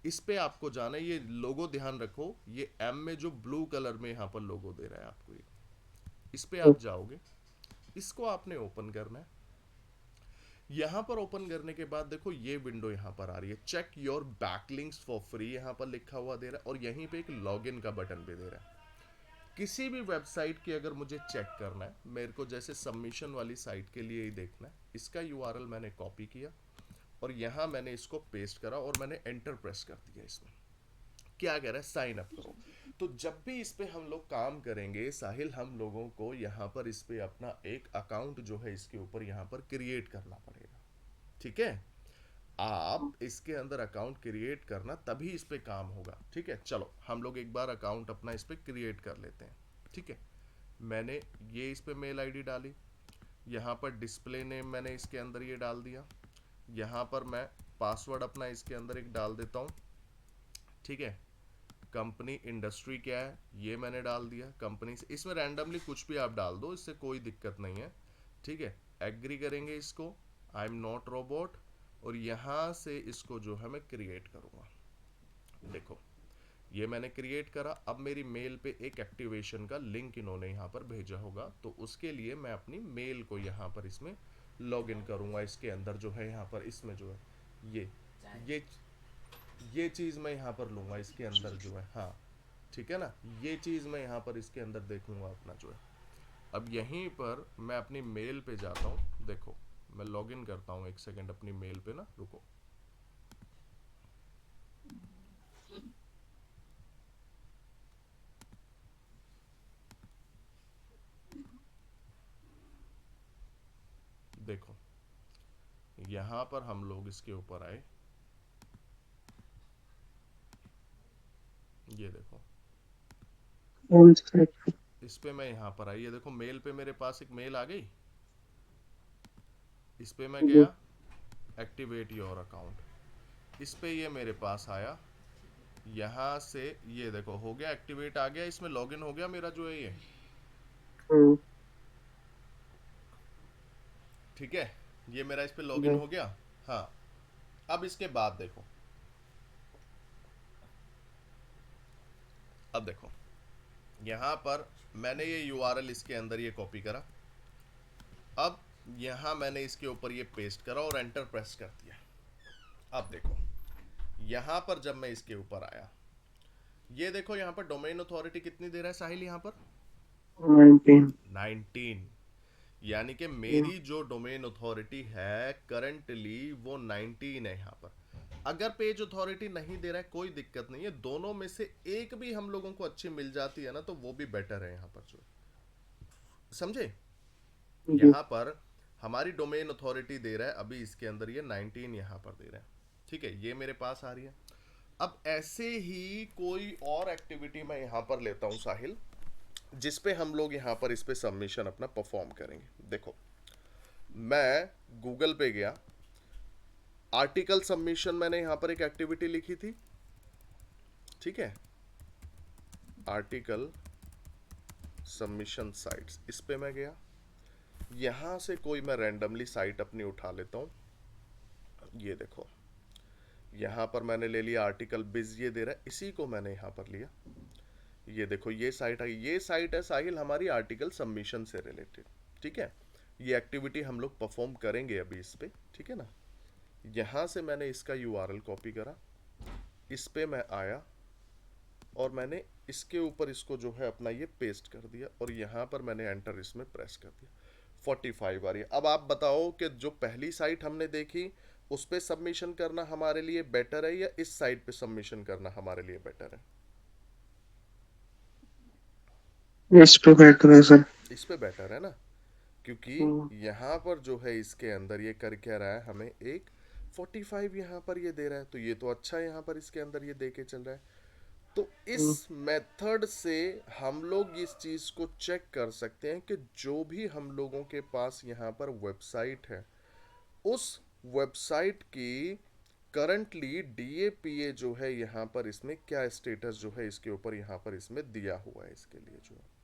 इस पे आपको जाना है, ये लोगो ध्यान रखो, ये एम में जो ब्लू कलर में यहाँ पर लोगो दे रहा है आपको ये, इस पे आप जाओगे, इसको आपने ओपन करना है। यहाँ पर ओपन करने के बाद देखो ये विंडो यहाँ पर आ रही है, check your backlinks for free यहाँ पर लिखा हुआ दे रहा है, और यहीं पे एक लॉगिन का बटन भी दे रहा है। किसी भी वेबसाइट की अगर मुझे चेक करना है, मेरे को जैसे सबमिशन वाली साइट के लिए ही देखना है, इसका यूआरएल मैंने कॉपी किया और यहाँ मैंने इसको पेस्ट करा और मैंने एंटर प्रेस कर दिया। इसमें क्या कह रहा है, साइन अप करो। तो जब भी इस पे हम लोग काम करेंगे साहिल, हम लोगों को यहाँ पर इस पे अपना एक अकाउंट जो है इसके ऊपर यहाँ पर क्रिएट करना पड़ेगा। ठीक है, आप इसके अंदर अकाउंट क्रिएट करना, तभी इस पे काम होगा। ठीक है, चलो हम लोग एक बार अकाउंट अपना इस पे क्रिएट कर लेते हैं। ठीक है, मैंने ये इस पे मेल आईडी डाली, यहाँ पर डिस्प्ले नेम मैंने इसके अंदर ये डाल दिया, यहाँ पर मैं पासवर्ड अपना इसके अंदर एक डाल देता हूँ। ठीक है, कंपनी इंडस्ट्री क्या है ये मैंने डाल दिया, कंपनी से इसमें रैंडमली कुछ भी आप डाल दो, इससे कोई दिक्कत नहीं है। ठीक है, एग्री करेंगे इसको, आई एम नॉट रोबोट, और यहाँ से इसको जो है मैं क्रिएट करूँगा। देखो ये मैंने क्रिएट करा। अब मेरी मेल पे एक एक्टिवेशन का लिंक इन्होंने यहाँ पर भेजा होगा, तो उसके लिए मैं अपनी मेल को यहाँ पर इसमें लॉग इन करूँगा। इसके अंदर जो है यहाँ पर इसमें जो है ये ये ये चीज़ मैं यहाँ पर लूँगा इसके अंदर जो है। हाँ ठीक है ना, ये चीज़ मैं यहाँ पर इसके अंदर देखूँगा अपना जो है। अब यहीं पर मैं अपनी मेल पे जाता हूँ। देखो मैं लॉगिन करता हूँ, एक सेकंड अपनी मेल पे ना, रुको। देखो यहाँ पर हम लोग इसके ऊपर आए, ये देखो कौन सा? इस पे मैं यहाँ पर आई, ये देखो मेल पे मेरे पास एक मेल आ गई। इस पे मैं गया, एक्टिवेट योर अकाउंट, इस पे ये मेरे पास आया। यहाँ से ये देखो हो गया एक्टिवेट, आ गया इसमें, लॉगिन हो गया मेरा जो है ये। ठीक है, ये मेरा इस पे लॉगिन हो गया। हाँ, अब इसके बाद देखो, अब देखो यहाँ पर मैंने ये यूआरएल इसके अंदर ये कॉपी करा। अब यहाँ मैंने इसके ऊपर ये पेस्ट करा और एंटर प्रेस कर दिया। अब देखो यहाँ पर जब मैं इसके ऊपर आया, ये देखो यहाँ पर डोमेन अथॉरिटी कितनी दे रहा है साहिल, यहाँ पर 19। 19। यानी कि मेरी जो डोमेन अथॉरिटी है करंटली वो 19 है यहाँ पर। अगर पेज अथॉरिटी नहीं दे रहा है कोई दिक्कत नहीं है, दोनों में से एक भी हम लोगों को अच्छी मिल जाती है ना तो वो भी बेटर है यहाँ पर जो, समझे। यहाँ पर हमारी डोमेन अथॉरिटी दे रहा है अभी इसके अंदर ये 19 यहाँ पर दे रहा है। ठीक है, ये मेरे पास आ रही है। अब ऐसे ही कोई और एक्टिविटी मैं यहाँ पर लेता हूँ साहिल, जिस पे हम लोग यहाँ पर इस पे सबमिशन अपना परफॉर्म करेंगे। देखो मैं गूगल पे गया, आर्टिकल सबमिशन मैंने यहाँ पर एक एक्टिविटी लिखी थी। ठीक है, आर्टिकल सबमिशन साइट्स, इस पे मैं गया, यहाँ से कोई मैं रैंडमली साइट अपनी उठा लेता हूँ। ये देखो यहाँ पर मैंने ले लिया आर्टिकल बिज, ये दे रहा है, इसी को मैंने यहाँ पर लिया। ये देखो ये साइट है, ये साइट है साहिल हमारी आर्टिकल सबमिशन से रिलेटेड। ठीक है, ये एक्टिविटी हम लोग परफॉर्म करेंगे अभी इस पे। ठीक है ना, यहाँ से मैंने इसका यूआरएल कॉपी करा, इस पे मैं आया और मैंने इसके ऊपर इसको जो है अपना ये पेस्ट कर दिया और यहाँ पर मैंने एंटर इसमें प्रेस कर दिया। 45 आ रही है। अब आप बताओ कि जो पहली साइट हमने देखी उस पे सबमिशन करना हमारे लिए बेटर है या इस साइट पे सबमिशन करना हमारे लिए बेटर है? इस पे बेटर है सर। इस पे बेटर है ना, क्योंकि हम्म, यहाँ पर जो है इसके अंदर ये कर क्या रहा है, हमें एक 45 यहाँ पर ये दे रहा है, तो ये तो अच्छा है, यहाँ पर इसके अंदर ये दे के चल रहा है। तो इस मेथड से हम लोग इस चीज को चेक कर सकते हैं कि जो भी हम लोगों के पास यहाँ पर वेबसाइट है, उस वेबसाइट की करंटली डीएपीए जो है यहाँ पर इसमें क्या स्टेटस जो है इसके ऊपर यहाँ पर इसमें दिया हुआ है इसके लिए जो है।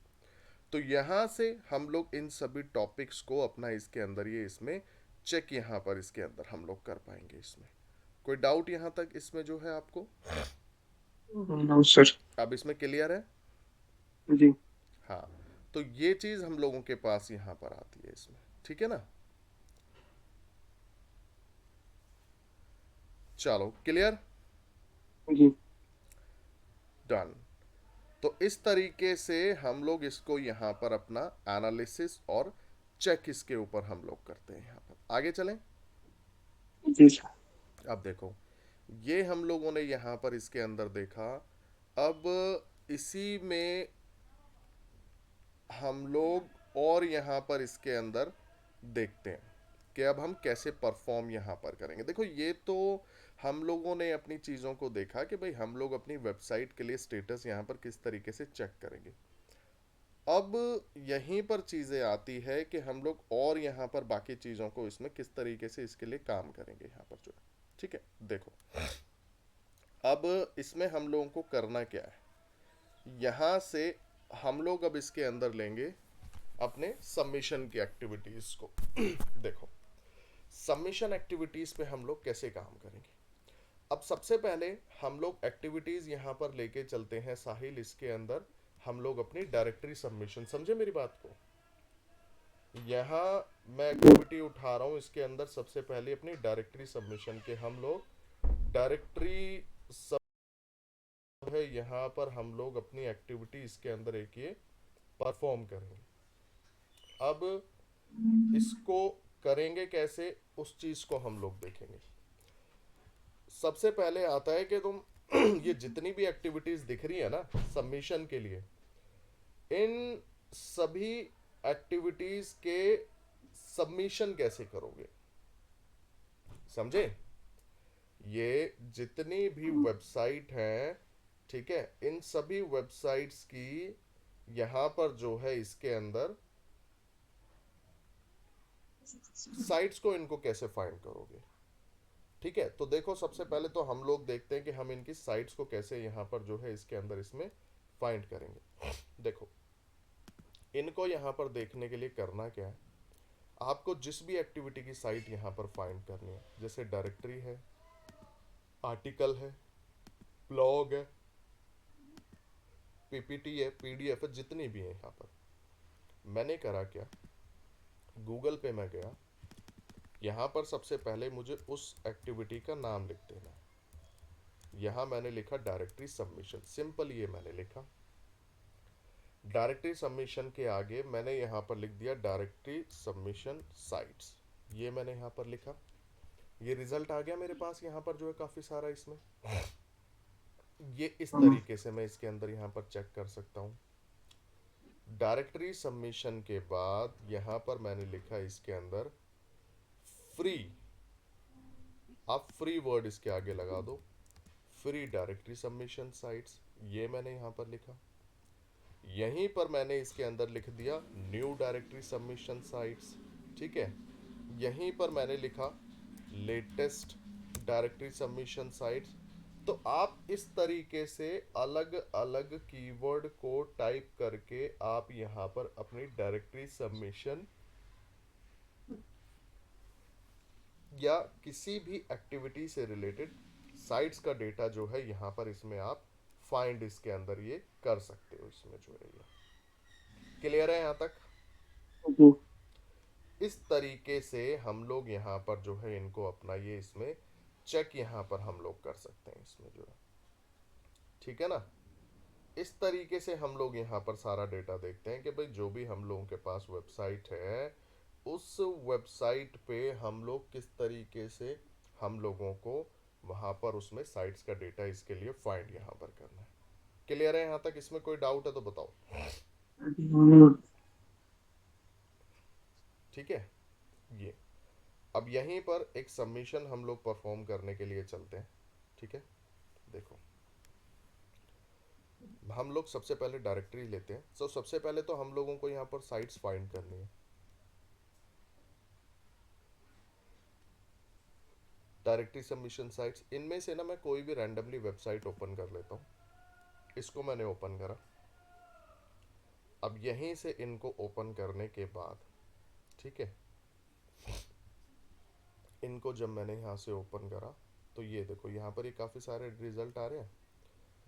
तो यहाँ से हम लोग इन सभी टॉपिक्स को अपना इसके अंदर ये इसमें चेक यहाँ पर इसके अंदर हम लोग कर पाएंगे। इसमें कोई डाउट यहाँ तक इसमें जो है आपको? No sir. अब इसमें क्लियर है? जी। हाँ, तो ये चीज हम लोगों के पास यहाँ पर आती है इसमें। ठीक है ना, चलो क्लियर, जी। डन। तो इस तरीके से हम लोग इसको यहाँ पर अपना एनालिसिस और चेक इसके ऊपर हम लोग करते हैं। यहाँ पर आगे चलें। जी सर। अब देखो, ये हम लोगों ने यहाँ पर इसके अंदर देखा। अब इसी में हम लोग और यहाँ पर इसके अंदर देखते हैं कि अब हम कैसे परफॉर्म यहाँ पर करेंगे। देखो, ये तो हम लोगों ने अपनी चीज़ों को देखा कि भाई हम लोग अपनी वेबसाइट के लिए स्टेटस यहाँ पर किस तरीके से चेक करेंगे। अब यहीं पर चीज़ें आती है कि हम लोग और यहाँ पर बाकी चीज़ों को इसमें किस तरीके से इसके लिए काम करेंगे यहाँ पर जो है। ठीक है, देखो, अब इसमें हम लोगों को करना क्या है। यहाँ से हम लोग अब इसके अंदर लेंगे अपने सबमिशन की एक्टिविटीज़ को। देखो, सबमिशन एक्टिविटीज़ पे हम लोग कैसे काम करेंगे। अब सबसे पहले हम लोग एक्टिविटीज़ यहाँ पर लेके चलते हैं साहिल। इसके अंदर हम लोग अपनी डायरेक्टरी सबमिशन, समझे मेरी बात को। यहाँ मैं एक्टिविटी उठा रहा हूँ, इसके अंदर सबसे पहले अपनी डायरेक्टरी सबमिशन के हम लोग डायरेक्टरी सब है। यहाँ पर हम लोग अपनी एक्टिविटी इसके अंदर एक ये परफॉर्म करेंगे। अब इसको करेंगे कैसे, उस चीज़ को हम लोग देखेंगे। सबसे पहले आता है कि तुम ये जितनी भी एक्टिविटीज दिख रही है ना सबमिशन के लिए, इन सभी एक्टिविटीज के सबमिशन कैसे करोगे, समझे। ये जितनी भी वेबसाइट हैं, ठीक है, इन सभी वेबसाइट्स की यहां पर जो है इसके अंदर साइट्स को इनको कैसे फाइंड करोगे। ठीक है, तो देखो, सबसे पहले तो हम लोग देखते हैं कि हम इनकी साइट्स को कैसे यहाँ पर जो है इसके अंदर इसमें फाइंड करेंगे। देखो, इनको यहाँ पर देखने के लिए करना क्या है, आपको जिस भी एक्टिविटी की साइट यहाँ पर फाइंड करनी है, जैसे डायरेक्टरी है, आर्टिकल है, ब्लॉग है, पीपीटी है, पीडीएफ है, जितनी भी है यहाँ पर, मैंने करा क्या, गूगल पे मैं गया। यहाँ पर सबसे पहले मुझे उस एक्टिविटी का नाम लिख देना है। यहाँ मैंने लिखा डायरेक्टरी सबमिशन, सिंपल ये मैंने लिखा। डायरेक्टरी सबमिशन के आगे मैंने यहाँ पर लिख दिया डायरेक्टरी सबमिशन साइट्स, ये मैंने यहाँ पर लिखा। ये रिजल्ट आ गया मेरे पास यहाँ पर जो है काफ़ी सारा इसमें। ये इस तरीके से मैं इसके अंदर यहाँ पर चेक कर सकता हूँ। डायरेक्टरी सबमिशन के बाद यहाँ पर मैंने लिखा इसके अंदर फ्री, आप फ्री वर्ड इसके आगे लगा दो, फ्री डायरेक्टरी सबमिशन साइट्स, ये मैंने यहाँ पर लिखा। यहीं पर मैंने इसके अंदर लिख दिया न्यू डायरेक्टरी सबमिशन साइट्स, ठीक है। यहीं पर मैंने लिखा लेटेस्ट डायरेक्टरी सबमिशन साइट्स। तो आप इस तरीके से अलग अलग कीवर्ड को टाइप करके आप यहाँ पर अपनी डायरेक्टरी सबमिशन या किसी भी एक्टिविटी से रिलेटेड साइट्स का डेटा जो है यहाँ पर इसमें आप फाइंड इसके अंदर ये कर सकते हो। इसमें जो है ये क्लियर है यहाँ तक। जी। इस तरीके से हम लोग यहाँ पर जो है इनको अपना ये इसमें चेक यहाँ पर हम लोग कर सकते हैं इसमें जो है, ठीक है ना। इस तरीके से हम लोग यहाँ पर सारा डेटा देखते हैं कि भाई जो भी हम लोगों के पास वेबसाइट है, उस वेबसाइट पे हम लोग किस तरीके से हम लोगों को वहाँ पर उसमें साइट्स का डेटा इसके लिए फाइंड यहाँ पर करना है। क्लियर है यहाँ तक। इसमें कोई डाउट है तो बताओ। ठीक है, ये अब यहीं पर एक सबमिशन हम लोग परफॉर्म करने के लिए चलते हैं। ठीक है, देखो, हम लोग सबसे पहले डायरेक्टरी लेते हैं। सबसे पहले तो हम लोगों को यहाँ पर साइट्स फाइंड करनी है। डायरेक्टरी सबमिशन साइट्स, इनमें से ना मैं कोई भी रैंडमली वेबसाइट ओपन कर लेता हूँ। इसको मैंने ओपन करा। अब यहीं से इनको ओपन करने के बाद, ठीक है, इनको जब मैंने यहाँ से ओपन करा तो ये देखो यहाँ पर ये काफ़ी सारे रिजल्ट आ रहे हैं।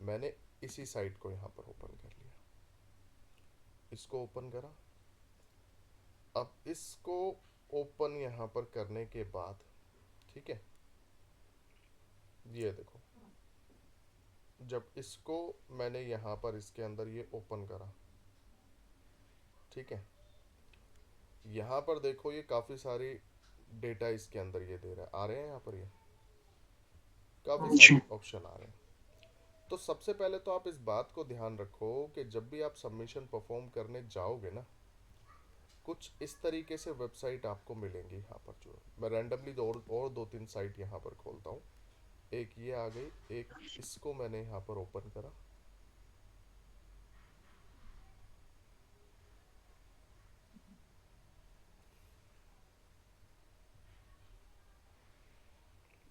मैंने इसी साइट को यहाँ पर ओपन कर लिया, इसको ओपन करा। अब इसको ओपन यहाँ पर करने के बाद, ठीक है, ये देखो, जब इसको मैंने यहाँ पर इसके अंदर ये ओपन करा, ठीक है, यहाँ पर देखो ये काफ़ी सारी डेटा इसके अंदर ये दे रहा है, आ रहे हैं यहाँ पर ये काफ़ी अच्छा। सारी ऑप्शन आ रहे हैं। तो सबसे पहले तो आप इस बात को ध्यान रखो कि जब भी आप सबमिशन परफॉर्म करने जाओगे ना, कुछ इस तरीके से वेबसाइट आपको मिलेंगी। यहाँ पर जो है मैं रैंडमली और दो तीन साइट यहाँ पर खोलता हूँ। एक ये आ गई, एक इसको मैंने यहाँ पर ओपन करा,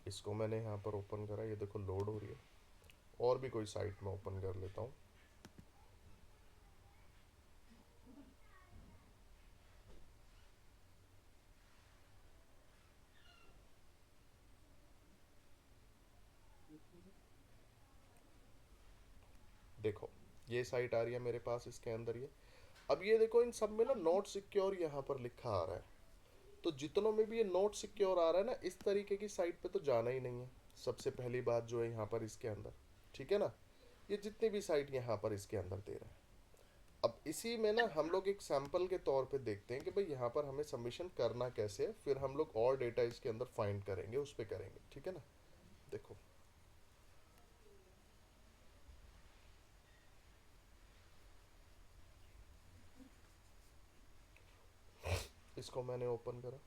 इसको मैंने यहाँ पर ओपन करा, ये देखो लोड हो रही है। और भी कोई साइट में ओपन कर लेता हूँ। देखो ये साइट आ रही है मेरे पास इसके अंदर ये। अब ये देखो इन सब में ना नॉट सिक्योर यहाँ पर लिखा आ रहा है। तो जितनों में भी ये नॉट सिक्योर आ रहा है ना, इस तरीके की साइट पे तो जाना ही नहीं है। सबसे पहली बात जो है यहाँ पर इसके अंदर, ठीक है ना, ये जितनी भी साइट यहाँ पर इसके अंदर दे रहा है। अब इसी में ना हम लोग एक सैंपल के तौर पे देखते हैं कि भाई यहाँ पर हमें सबमिशन करना कैसे है, फिर हम लोग और डेटा इसके अंदर फाइंड करेंगे, उस पर करेंगे, ठीक है ना। देखो इसको मैंने ओपन करा,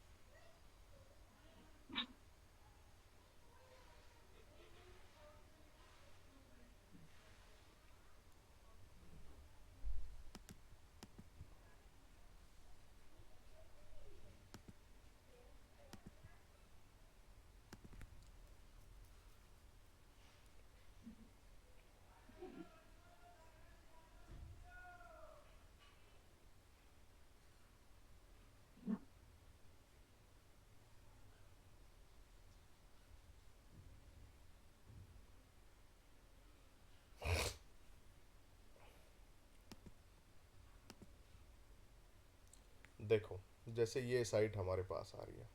देखो जैसे ये साइट हमारे पास आ रही है।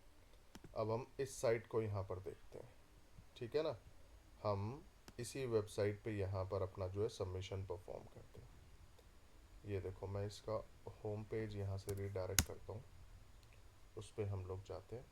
अब हम इस साइट को यहाँ पर देखते हैं, ठीक है ना। हम इसी वेबसाइट पे यहाँ पर अपना जो है सबमिशन परफॉर्म करते हैं। ये देखो मैं इसका होम पेज यहाँ से रीडायरेक्ट करता हूँ, उस पर हम लोग जाते हैं।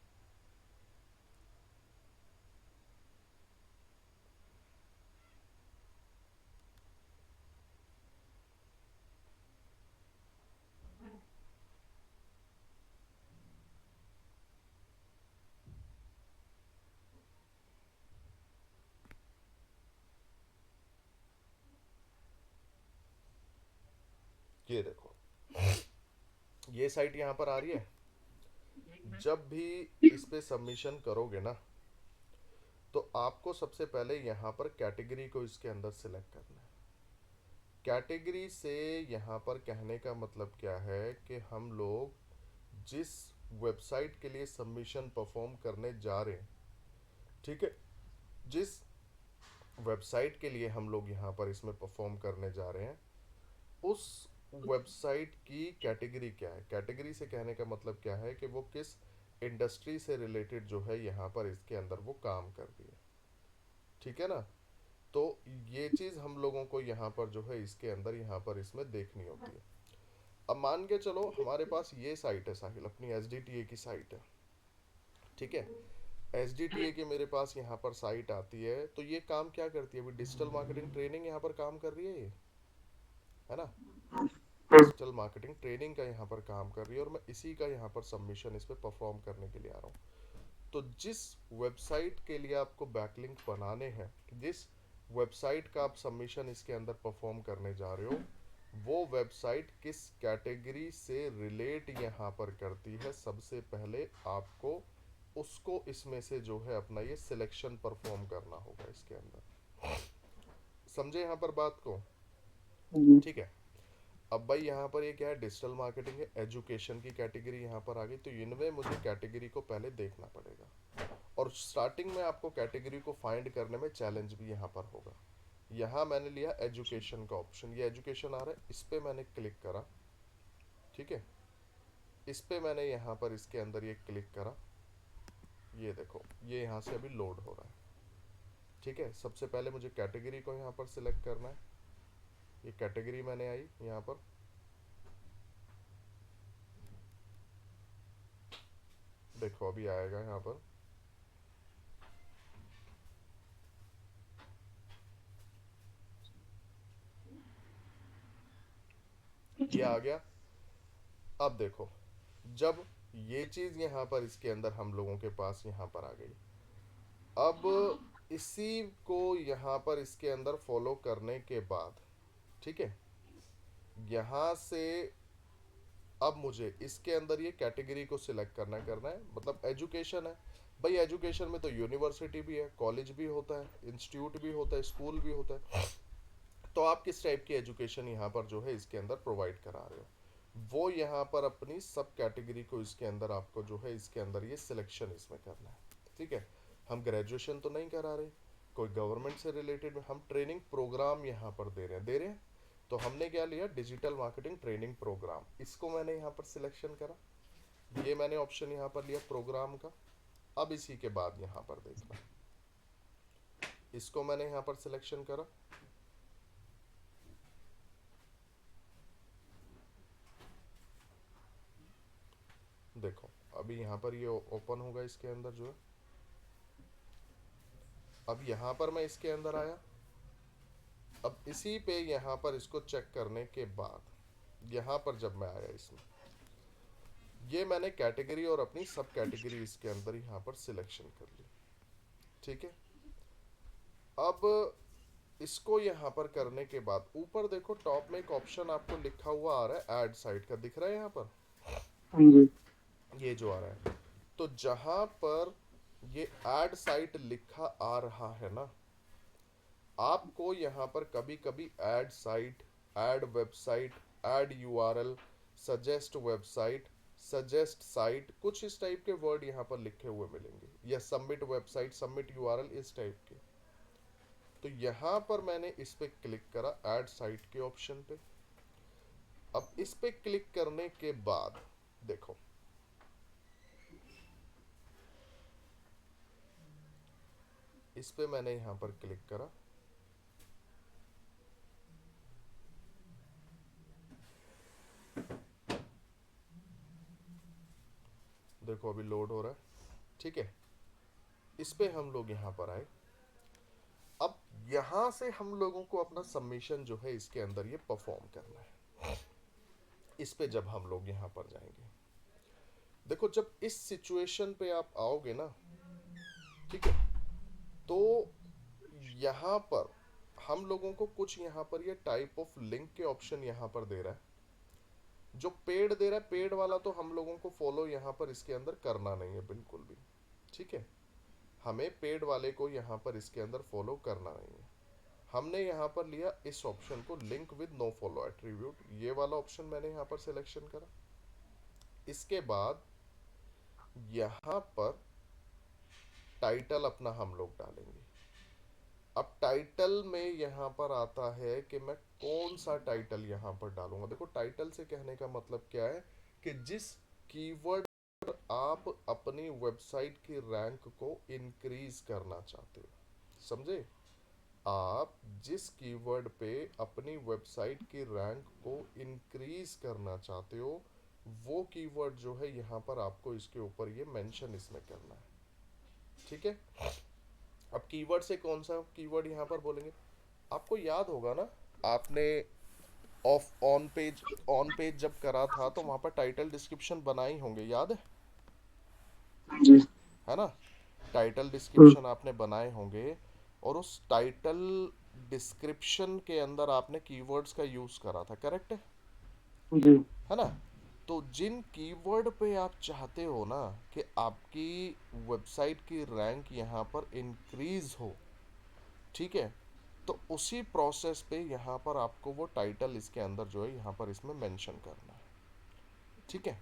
ये देखो ये साइट यहाँ पर आ रही है। जब भी इस पे सबमिशन करोगे ना, तो आपको सबसे पहले यहाँ पर कैटेगरी को इसके अंदर सिलेक्ट करना है। कैटेगरी से यहाँ पर कहने का मतलब क्या है कि हम लोग जिस वेबसाइट के लिए सबमिशन परफॉर्म करने जा रहे हैं, ठीक है, जिस वेबसाइट के लिए हम लोग यहाँ पर इसमें परफॉर्म करने जा रहे हैं, उस वेबसाइट की कैटेगरी क्या है। कैटेगरी से कहने का मतलब क्या है कि वो किस इंडस्ट्री से रिलेटेड जो है यहाँ पर इसके अंदर वो काम कर रही है, ठीक है ना। तो ये चीज़ हम लोगों को यहाँ पर जो है इसके अंदर यहाँ पर इसमें देखनी होती है। अब मान के चलो हमारे पास ये साइट है साहिल, अपनी एस डी टी ए की साइट है, ठीक है। एस डी टी ए की मेरे पास यहाँ पर साइट आती है, तो ये काम क्या करती है, अभी डिजिटल मार्केटिंग ट्रेनिंग यहाँ पर काम कर रही है ये, है ना। डिजिटल मार्केटिंग ट्रेनिंग का यहाँ पर काम कर रही है, और मैं इसी का यहाँ पर सबमिशन इस पर परफॉर्म करने के लिए आ रहा हूँ। तो जिस वेबसाइट के लिए आपको बैकलिंक बनाने हैं, जिस वेबसाइट का आप सबमिशन इसके अंदर परफॉर्म करने जा रहे हो, वो वेबसाइट किस कैटेगरी से रिलेट यहाँ पर करती है, सबसे पहले आपको उसको इसमें से जो है अपना ये सिलेक्शन परफॉर्म करना होगा इसके अंदर। समझे यहाँ पर बात को, ठीक है। अब भाई यहाँ पर ये क्या है, डिजिटल मार्केटिंग है, एजुकेशन की कैटेगरी यहाँ पर आ गई, तो इनमें मुझे कैटेगरी को पहले देखना पड़ेगा। और स्टार्टिंग में आपको कैटेगरी को फाइंड करने में चैलेंज भी यहाँ पर होगा। यहाँ मैंने लिया एजुकेशन का ऑप्शन, ये एजुकेशन आ रहा है, इस पर मैंने क्लिक करा, ठीक है। इस पे मैंने यहाँ पर इसके अंदर ये क्लिक करा, ये देखो ये यहाँ से अभी लोड हो रहा है। ठीक है, सबसे पहले मुझे कैटेगरी को यहाँ पर सिलेक्ट करना है। ये कैटेगरी मैंने आई यहाँ पर, देखो अभी आएगा यहाँ पर, ये आ गया। अब देखो, जब ये चीज यहाँ पर इसके अंदर हम लोगों के पास यहाँ पर आ गई, अब इसी को यहाँ पर इसके अंदर फॉलो करने के बाद, ठीक है, यहाँ से अब मुझे इसके अंदर ये कैटेगरी को सिलेक्ट करना है, मतलब एजुकेशन है भाई। एजुकेशन में तो यूनिवर्सिटी भी है, कॉलेज भी होता है, इंस्टीट्यूट भी होता है, स्कूल भी होता है। तो आप किस टाइप की एजुकेशन यहाँ पर जो है इसके अंदर प्रोवाइड करा रहे हो, वो यहाँ पर अपनी सब कैटेगरी को इसके अंदर आपको जो है इसके अंदर ये सिलेक्शन इसमें करना है। ठीक है, हम ग्रेजुएशन तो नहीं करा रहे, कोई गवर्नमेंट से रिलेटेड हम ट्रेनिंग प्रोग्राम यहाँ पर दे रहे हैं। तो हमने क्या लिया, डिजिटल मार्केटिंग ट्रेनिंग प्रोग्राम, इसको मैंने यहाँ पर सिलेक्शन करा, ये मैंने ऑप्शन यहाँ पर लिया प्रोग्राम का। अब इसी के बाद यहाँ पर देखना, इसको मैंने यहाँ पर सिलेक्शन करा, देखो अभी यहाँ पर ये ओपन होगा इसके अंदर जो है। अब यहाँ पर मैं इसके अंदर आया, अब इसी पे यहाँ पर इसको चेक करने के बाद यहाँ पर जब मैं आया इसमें, ये मैंने कैटेगरी और अपनी सब कैटेगरी इसके अंदर यहाँ पर सिलेक्शन कर ली। ठीक है, अब इसको यहाँ पर करने के बाद ऊपर देखो टॉप में एक ऑप्शन आपको लिखा हुआ आ रहा है, ऐड साइट का, दिख रहा है यहाँ पर, हाँ जी। ये जो आ रहा है। तो जहां पर ये ऐड साइट लिखा आ रहा है ना, आपको यहाँ पर कभी कभी add site, add website, add URL, suggest website, suggest site, कुछ इस टाइप के वर्ड यहाँ पर लिखे हुए मिलेंगे, या सबमिट वेबसाइट, सबमिट यूआरएल, इस टाइप के। तो यहाँ पर मैंने इस पे क्लिक करा, ऐड साइट के ऑप्शन पे। अब इस पे क्लिक करने के बाद देखो, इस पे मैंने यहाँ पर क्लिक करा, देखो अभी लोड हो रहा है। ठीक है, इस पे हम लोग यहाँ पर आए, अब यहाँ से हम लोगों को अपना सबमिशन जो है इसके अंदर ये परफॉर्म करना है। इस पे जब हम लोग यहाँ पर जाएंगे, देखो जब इस सिचुएशन पे आप आओगे ना, ठीक है, तो यहाँ पर हम लोगों को कुछ यहाँ पर ये टाइप ऑफ लिंक के ऑप्शन यहाँ पर दे रहा है। जो पेड दे रहा है, पेड वाला तो हम लोगों को फॉलो यहाँ पर इसके अंदर करना नहीं है बिल्कुल भी। ठीक है, हमें पेड वाले को यहाँ पर इसके अंदर फॉलो करना नहीं है। हमने यहाँ पर लिया इस ऑप्शन को, link with no follow attribute, ये वाला ऑप्शन मैंने यहाँ पर सिलेक्शन करा। इसके बाद यहाँ पर टाइटल अपना हम लोग डालेंगे। अब टाइटल में यहाँ पर आता है कि मैं कौन सा टाइटल यहाँ पर डालूंगा। देखो टाइटल से कहने का मतलब क्या है कि जिस कीवर्ड आप अपनी वेबसाइट की रैंक को इंक्रीज करना चाहते हो, समझे, आप जिस कीवर्ड पे अपनी वेबसाइट की रैंक को इंक्रीज करना चाहते हो, वो कीवर्ड जो है यहाँ पर आपको इसके ऊपर ये मेंशन इसमें करना है। ठीक है, अब कीवर्ड से कौन सा कीवर्ड यहाँ पर बोलेंगे, आपको याद होगा ना, आपने ऑफ ऑन पेज जब करा था तो वहां पर टाइटल डिस्क्रिप्शन बनाए होंगे, याद जी। है ना, टाइटल हम्म। डिस्क्रिप्शन आपने बनाए होंगे, और उस टाइटल डिस्क्रिप्शन के अंदर आपने कीवर्ड्स का यूज करा था, करेक्ट जी। है ना। तो जिन कीवर्ड पे आप चाहते हो ना कि आपकी वेबसाइट की रैंक यहाँ पर इंक्रीज हो, ठीक है, तो उसी प्रोसेस पे यहाँ पर आपको वो टाइटल इसके अंदर जो है यहाँ पर इसमें मेंशन करना है। ठीक है,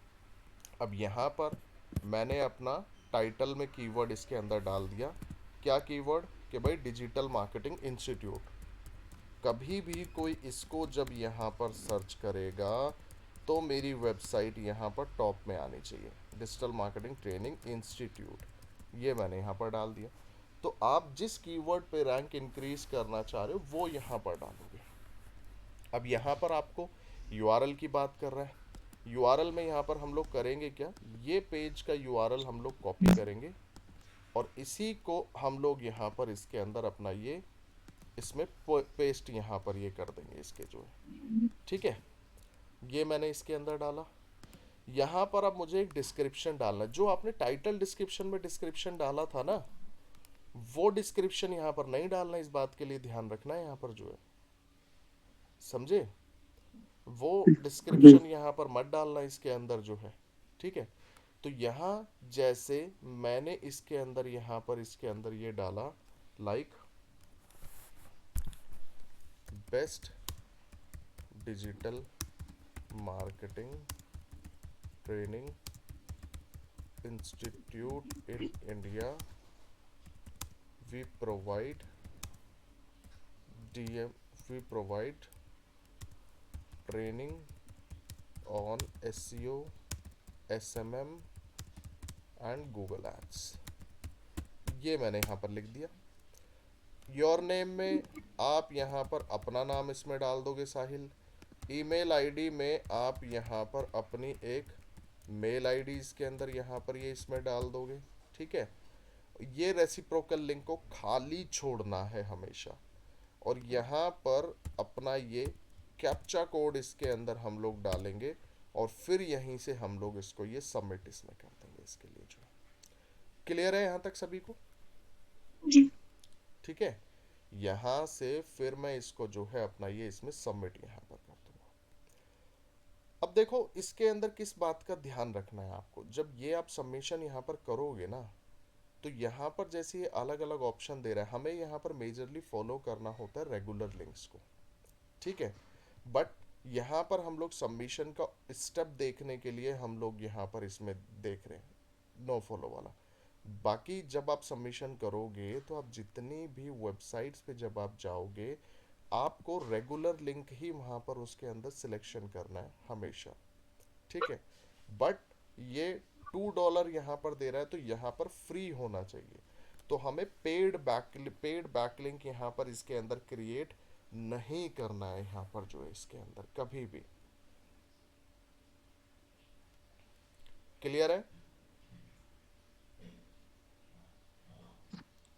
अब यहाँ पर मैंने अपना टाइटल में कीवर्ड इसके अंदर डाल दिया, क्या कीवर्ड, कि भाई डिजिटल मार्केटिंग इंस्टीट्यूट। कभी भी कोई इसको जब यहाँ पर सर्च करेगा तो मेरी वेबसाइट यहाँ पर टॉप में आनी चाहिए, डिजिटल मार्केटिंग ट्रेनिंग इंस्टीट्यूट, ये मैंने यहाँ पर डाल दिया। तो आप जिस कीवर्ड पे रैंक इंक्रीज करना चाह रहे हो वो यहाँ पर डालोगे। अब यहाँ पर आपको यूआरएल की बात कर रहा है। यूआरएल में यहाँ पर हम लोग करेंगे क्या, ये पेज का यूआरएल हम लोग कॉपी करेंगे और इसी को हम लोग यहाँ पर इसके अंदर अपना ये इसमें पेस्ट यहाँ पर ये कर देंगे इसके जो है, ठीक है। ये मैंने इसके अंदर डाला। यहाँ पर अब मुझे एक डिस्क्रिप्शन डालना है। जो आपने टाइटल डिस्क्रिप्शन में डिस्क्रिप्शन डाला था ना, वो डिस्क्रिप्शन यहाँ पर नहीं डालना, इस बात के लिए ध्यान रखना है यहाँ पर जो है, समझे। वो डिस्क्रिप्शन यहाँ पर मत डालना इसके अंदर जो है, ठीक है। तो यहाँ जैसे मैंने इसके अंदर यहाँ पर इसके अंदर ये डाला, like best digital marketing training institute in India, we provide DM we provide training on SEO, SMM and Google Ads। ये मैंने यहाँ पर लिख दिया। योर नेम में आप यहाँ पर अपना नाम इसमें डाल दोगे साहिल। ईमेल आईडी में आप यहाँ पर अपनी एक मेल आईडी इसके अंदर यहाँ पर ये इसमें डाल दोगे, ठीक है। ये रेसिप्रोकल लिंक को खाली छोड़ना है हमेशा। और यहाँ पर अपना ये कैप्चा कोड इसके अंदर हम लोग डालेंगे और फिर यहीं से हम लोग इसको ये सबमिट इसमें कर देंगे इसके लिए जो है। क्लियर है यहाँ तक सभी को? जी। ठीक है। यहाँ से फिर मैं इसको जो है अपना ये इसमें सबमिट यहाँ पर कर दूंगा। अब देखो इसके अंदर किस बात का ध्यान रखना है आपको, जब ये आप सबमिशन यहाँ पर करोगे ना, तो यहाँ पर जैसे ये अलग अलग ऑप्शन दे रहा है, हमें यहाँ पर मेजरली फॉलो करना होता है रेगुलर लिंक्स को, ठीक है। बट यहाँ पर हम लोग सबमिशन का स्टेप देखने के लिए हम लोग यहाँ पर इसमें देख रहे हैं नो फॉलो वाला। बाकी जब आप सबमिशन करोगे तो आप जितनी भी वेबसाइट्स पे जब आप जाओगे, आपको रेगुलर लिंक ही वहाँ पर उसके अंदर सिलेक्शन करना है हमेशा, ठीक है। बट ये $2 यहाँ पर दे रहा है तो यहाँ पर फ्री होना चाहिए। तो हमें पेड बैकलिंक यहाँ पर इसके अंदर क्रिएट नहीं करना है यहाँ पर जो है इसके अंदर कभी भी। क्लियर है?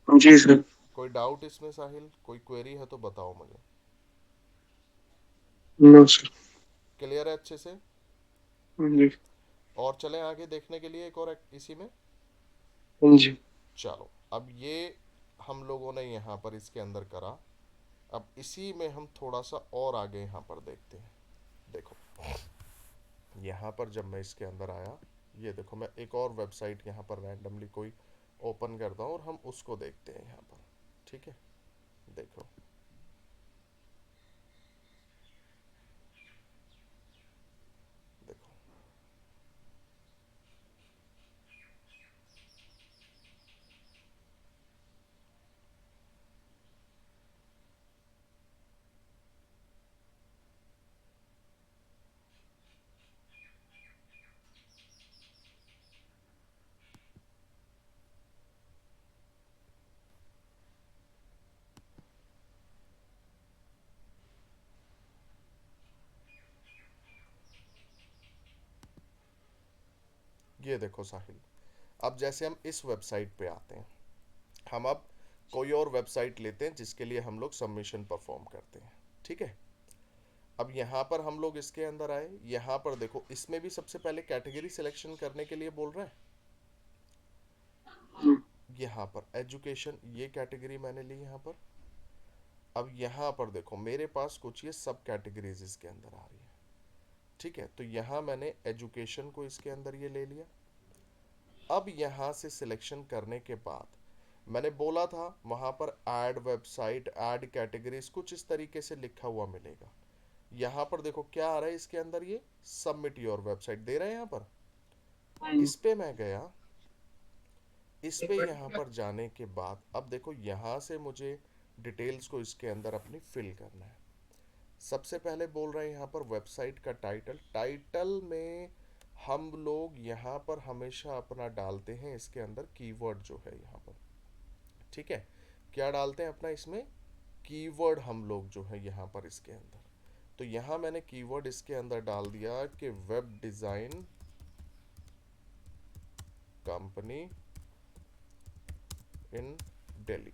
जी सर। कोई डाउट इसमें साहिल, कोई क्वेरी है तो बताओ मुझे। No sir. क्लियर है अच्छे से? जी। और चलें आगे देखने के लिए एक और इसी में। जी। चलो अब ये हम लोगों ने यहाँ पर इसके अंदर करा। अब इसी में हम थोड़ा सा और आगे यहाँ पर देखते हैं। देखो यहाँ पर जब मैं इसके अंदर आया, ये देखो मैं एक और वेबसाइट यहाँ पर रैंडमली कोई ओपन करता हूँ और हम उसको देखते हैं यहाँ पर, ठीक है। देखो देखो ये देखो साहिल, अब जैसे हम इस वेबसाइट पे आते हैं, हम अब कोई और वेबसाइट लेते हैं जिसके लिए हम लोग सबमिशन परफॉर्म करते हैं, ठीक है। अब यहाँ पर हम लोग इसके अंदर आए, यहाँ पर देखो इसमें भी सबसे पहले कैटेगरी सिलेक्शन करने के लिए बोल रहा है। यहाँ पर एजुकेशन ये कैटेगरी मैंने ली यहाँ पर। अब यहाँ पर देखो मेरे पास कुछ ये सब कैटेगरीज इसके अंदर आ रही है, ठीक है। तो यहाँ मैंने एजुकेशन को इसके अंदर ये ले लिया। अब यहाँ से सिलेक्शन करने के बाद मैंने बोला था वहाँ पर ऐड वेबसाइट, ऐड कैटेगरीज, कुछ इस तरीके से लिखा हुआ मिलेगा। यहाँ पर देखो क्या आ रहा है इसके अंदर, ये सबमिट योर वेबसाइट दे रहा है यहाँ पर। इस पे मैं गया, इस पे यहाँ पर जाने के बाद अब देखो यहाँ से मुझे डिटेल्स को इसके अंदर अपनी फिल करना है। सबसे पहले बोल रहे हैं यहाँ पर वेबसाइट का टाइटल। टाइटल में हम लोग यहाँ पर हमेशा अपना डालते हैं इसके अंदर कीवर्ड जो है यहाँ पर, ठीक है, क्या डालते हैं अपना इसमें, कीवर्ड हम लोग जो है यहाँ पर इसके अंदर। तो यहाँ मैंने कीवर्ड इसके अंदर डाल दिया कि वेब डिजाइन कंपनी इन दिल्ली,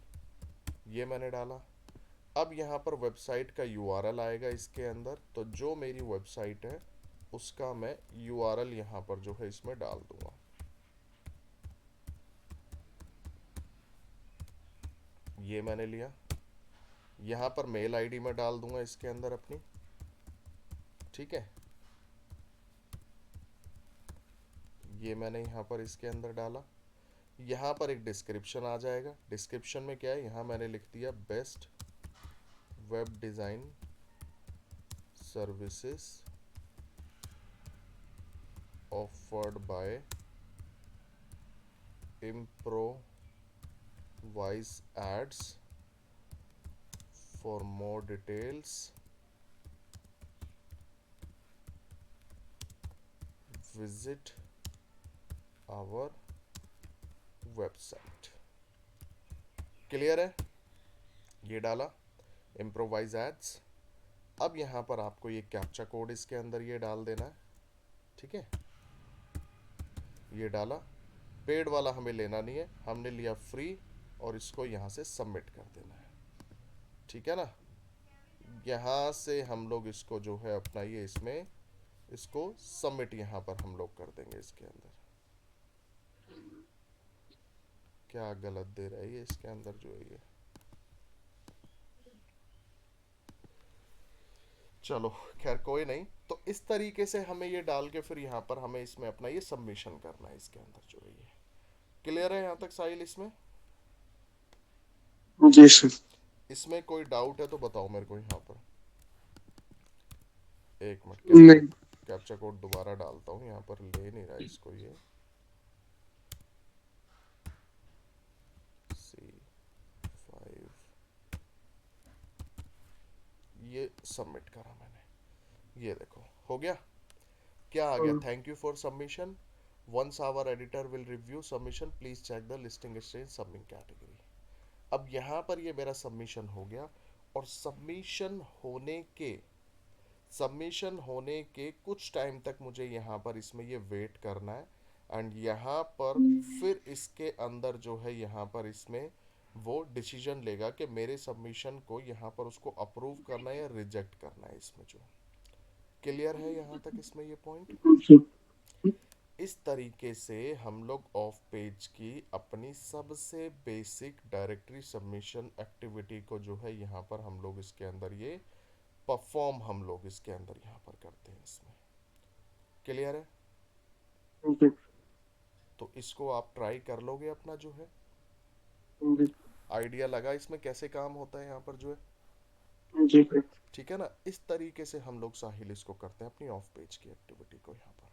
ये मैंने डाला। अब यहाँ पर वेबसाइट का यूआरएल आएगा इसके अंदर, तो जो मेरी वेबसाइट है उसका मैं यूआरएल यहाँ पर जो है इसमें डाल दूंगा। ये मैंने लिया, यहाँ पर मेल आईडी मैं डाल दूंगा इसके अंदर अपनी, ठीक है। ये मैंने यहाँ पर इसके अंदर डाला। यहाँ पर एक डिस्क्रिप्शन आ जाएगा, डिस्क्रिप्शन में क्या है, यहाँ मैंने लिख दिया best web design services offered by improvise ads, for more details visit our website। Clear है, ये डाला improvise ads। अब यहाँ पर आपको ये कैप्चा कोड इसके अंदर ये डाल देना है, ठीक है। ये डाला, पेड वाला हमें लेना नहीं है, हमने लिया फ्री, और इसको यहाँ से सबमिट कर देना है, ठीक है ना। यहाँ से हम लोग इसको जो है अपना ये इसमें इसको सबमिट यहाँ पर हम लोग कर देंगे इसके अंदर। क्या गलत दे रहा है ये इसके अंदर जो है ये, चलो खैर कोई नहीं। तो इस तरीके से हमें ये डाल के फिर यहाँ पर हमें इसमें अपना ये सबमिशन करना है इसके अंदर जो है ये। क्लियर है यहाँ तक साहिल इसमें? जी सर। इसमें कोई डाउट है तो बताओ मेरे को यहाँ पर। एक मिनट, कैप्चा नहीं। कैप्चा कोड दोबारा डालता हूँ, यहाँ पर ले नहीं रहा इसको ये। C5, ये सबमिट करा मैंने, ये देखो हो गया। क्या आ गया, thank you for submission, once our editor will review submission please check the listing stage submit category. अब यहाँ पर ये मेरा सबमिशन हो गया, और सबमिशन होने के कुछ टाइम तक मुझे यहाँ पर इसमें ये वेट करना है। एंड यहाँ पर फिर इसके अंदर जो है यहाँ पर इसमें वो डिसीजन लेगा कि मेरे सबमिशन को यहाँ पर उसको अप्रूव करना है या रिजेक्ट करना है इसमें जो। क्लियर है यहाँ तक इसमें ये पॉइंट? इस तरीके से हम लोग ऑफ पेज की अपनी सबसे बेसिक डायरेक्टरी सबमिशन एक्टिविटी को जो है यहाँ पर हम लोग इसके अंदर ये परफॉर्म हम लोग इसके अंदर यहाँ पर करते हैं इसमें। क्लियर है? जी। तो इसको आप ट्राई कर लोगे अपना जो है, जी। आइडिया लगा इसमें कैसे काम होता है यहाँ पर जो है, जी। ठीक है ना। इस तरीके से हम लोग साहिल इसको करते हैं अपनी ऑफ पेज की एक्टिविटी को यहाँ पर।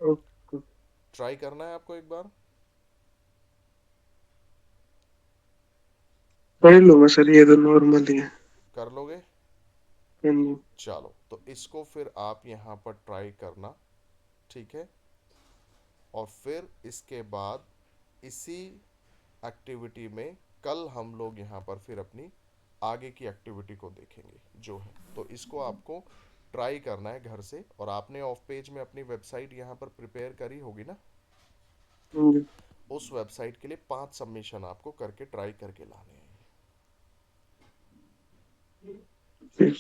ओके। ट्राई करना है आपको एक बार। पढ़ लूंगा सर, ये तो नॉर्मल ही है। कर लोगे? हाँ जी। चलो तो इसको फिर आप यहाँ पर ट्राई करना, ठीक है। और फिर इसके बाद इसी एक्टिविटी में कल हम लोग यहाँ पर फिर अपनी आगे की एक्टिविटी को देखेंगे जो है। तो इसको आपको ट्राई करना है घर से, और आपने ऑफ पेज में अपनी वेबसाइट यहाँ पर प्रिपेयर करी होगी ना, हाँ जी। उस वेबसाइट के लिए 5 सबमिशन आपको करके ट्राई करके लाने हैं। जी।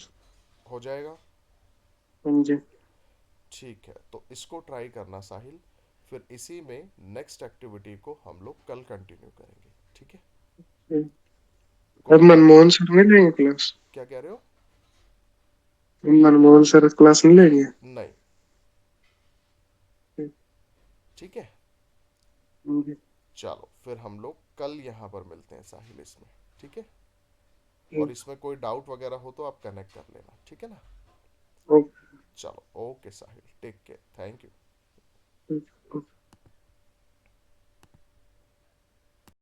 हो जाएगा? हाँ जी। ठीक है, तो इसको ट्राई करना साहिल, फिर इसी में नेक्स्ट एक्टिविटी को हम लोग कल कंटिन्यू करेंगे, ठीक है। अब कोई डाउट? मनमोहन सर नहीं लेंगे क्लास? क्या कह रहे हो? मनमोहन सर क्लास नहीं लेंगे? नहीं, ठीक है। जी। चलो फिर हम लोग कल यहाँ पर मिलते हैं साहिल इसमें, ठीक है। और इसमें कोई डाउट वगैरह हो तो आप कनेक्ट कर लेना, ठीक है ना। ओके। चलो okay Sahil, take care, thank you. Okay.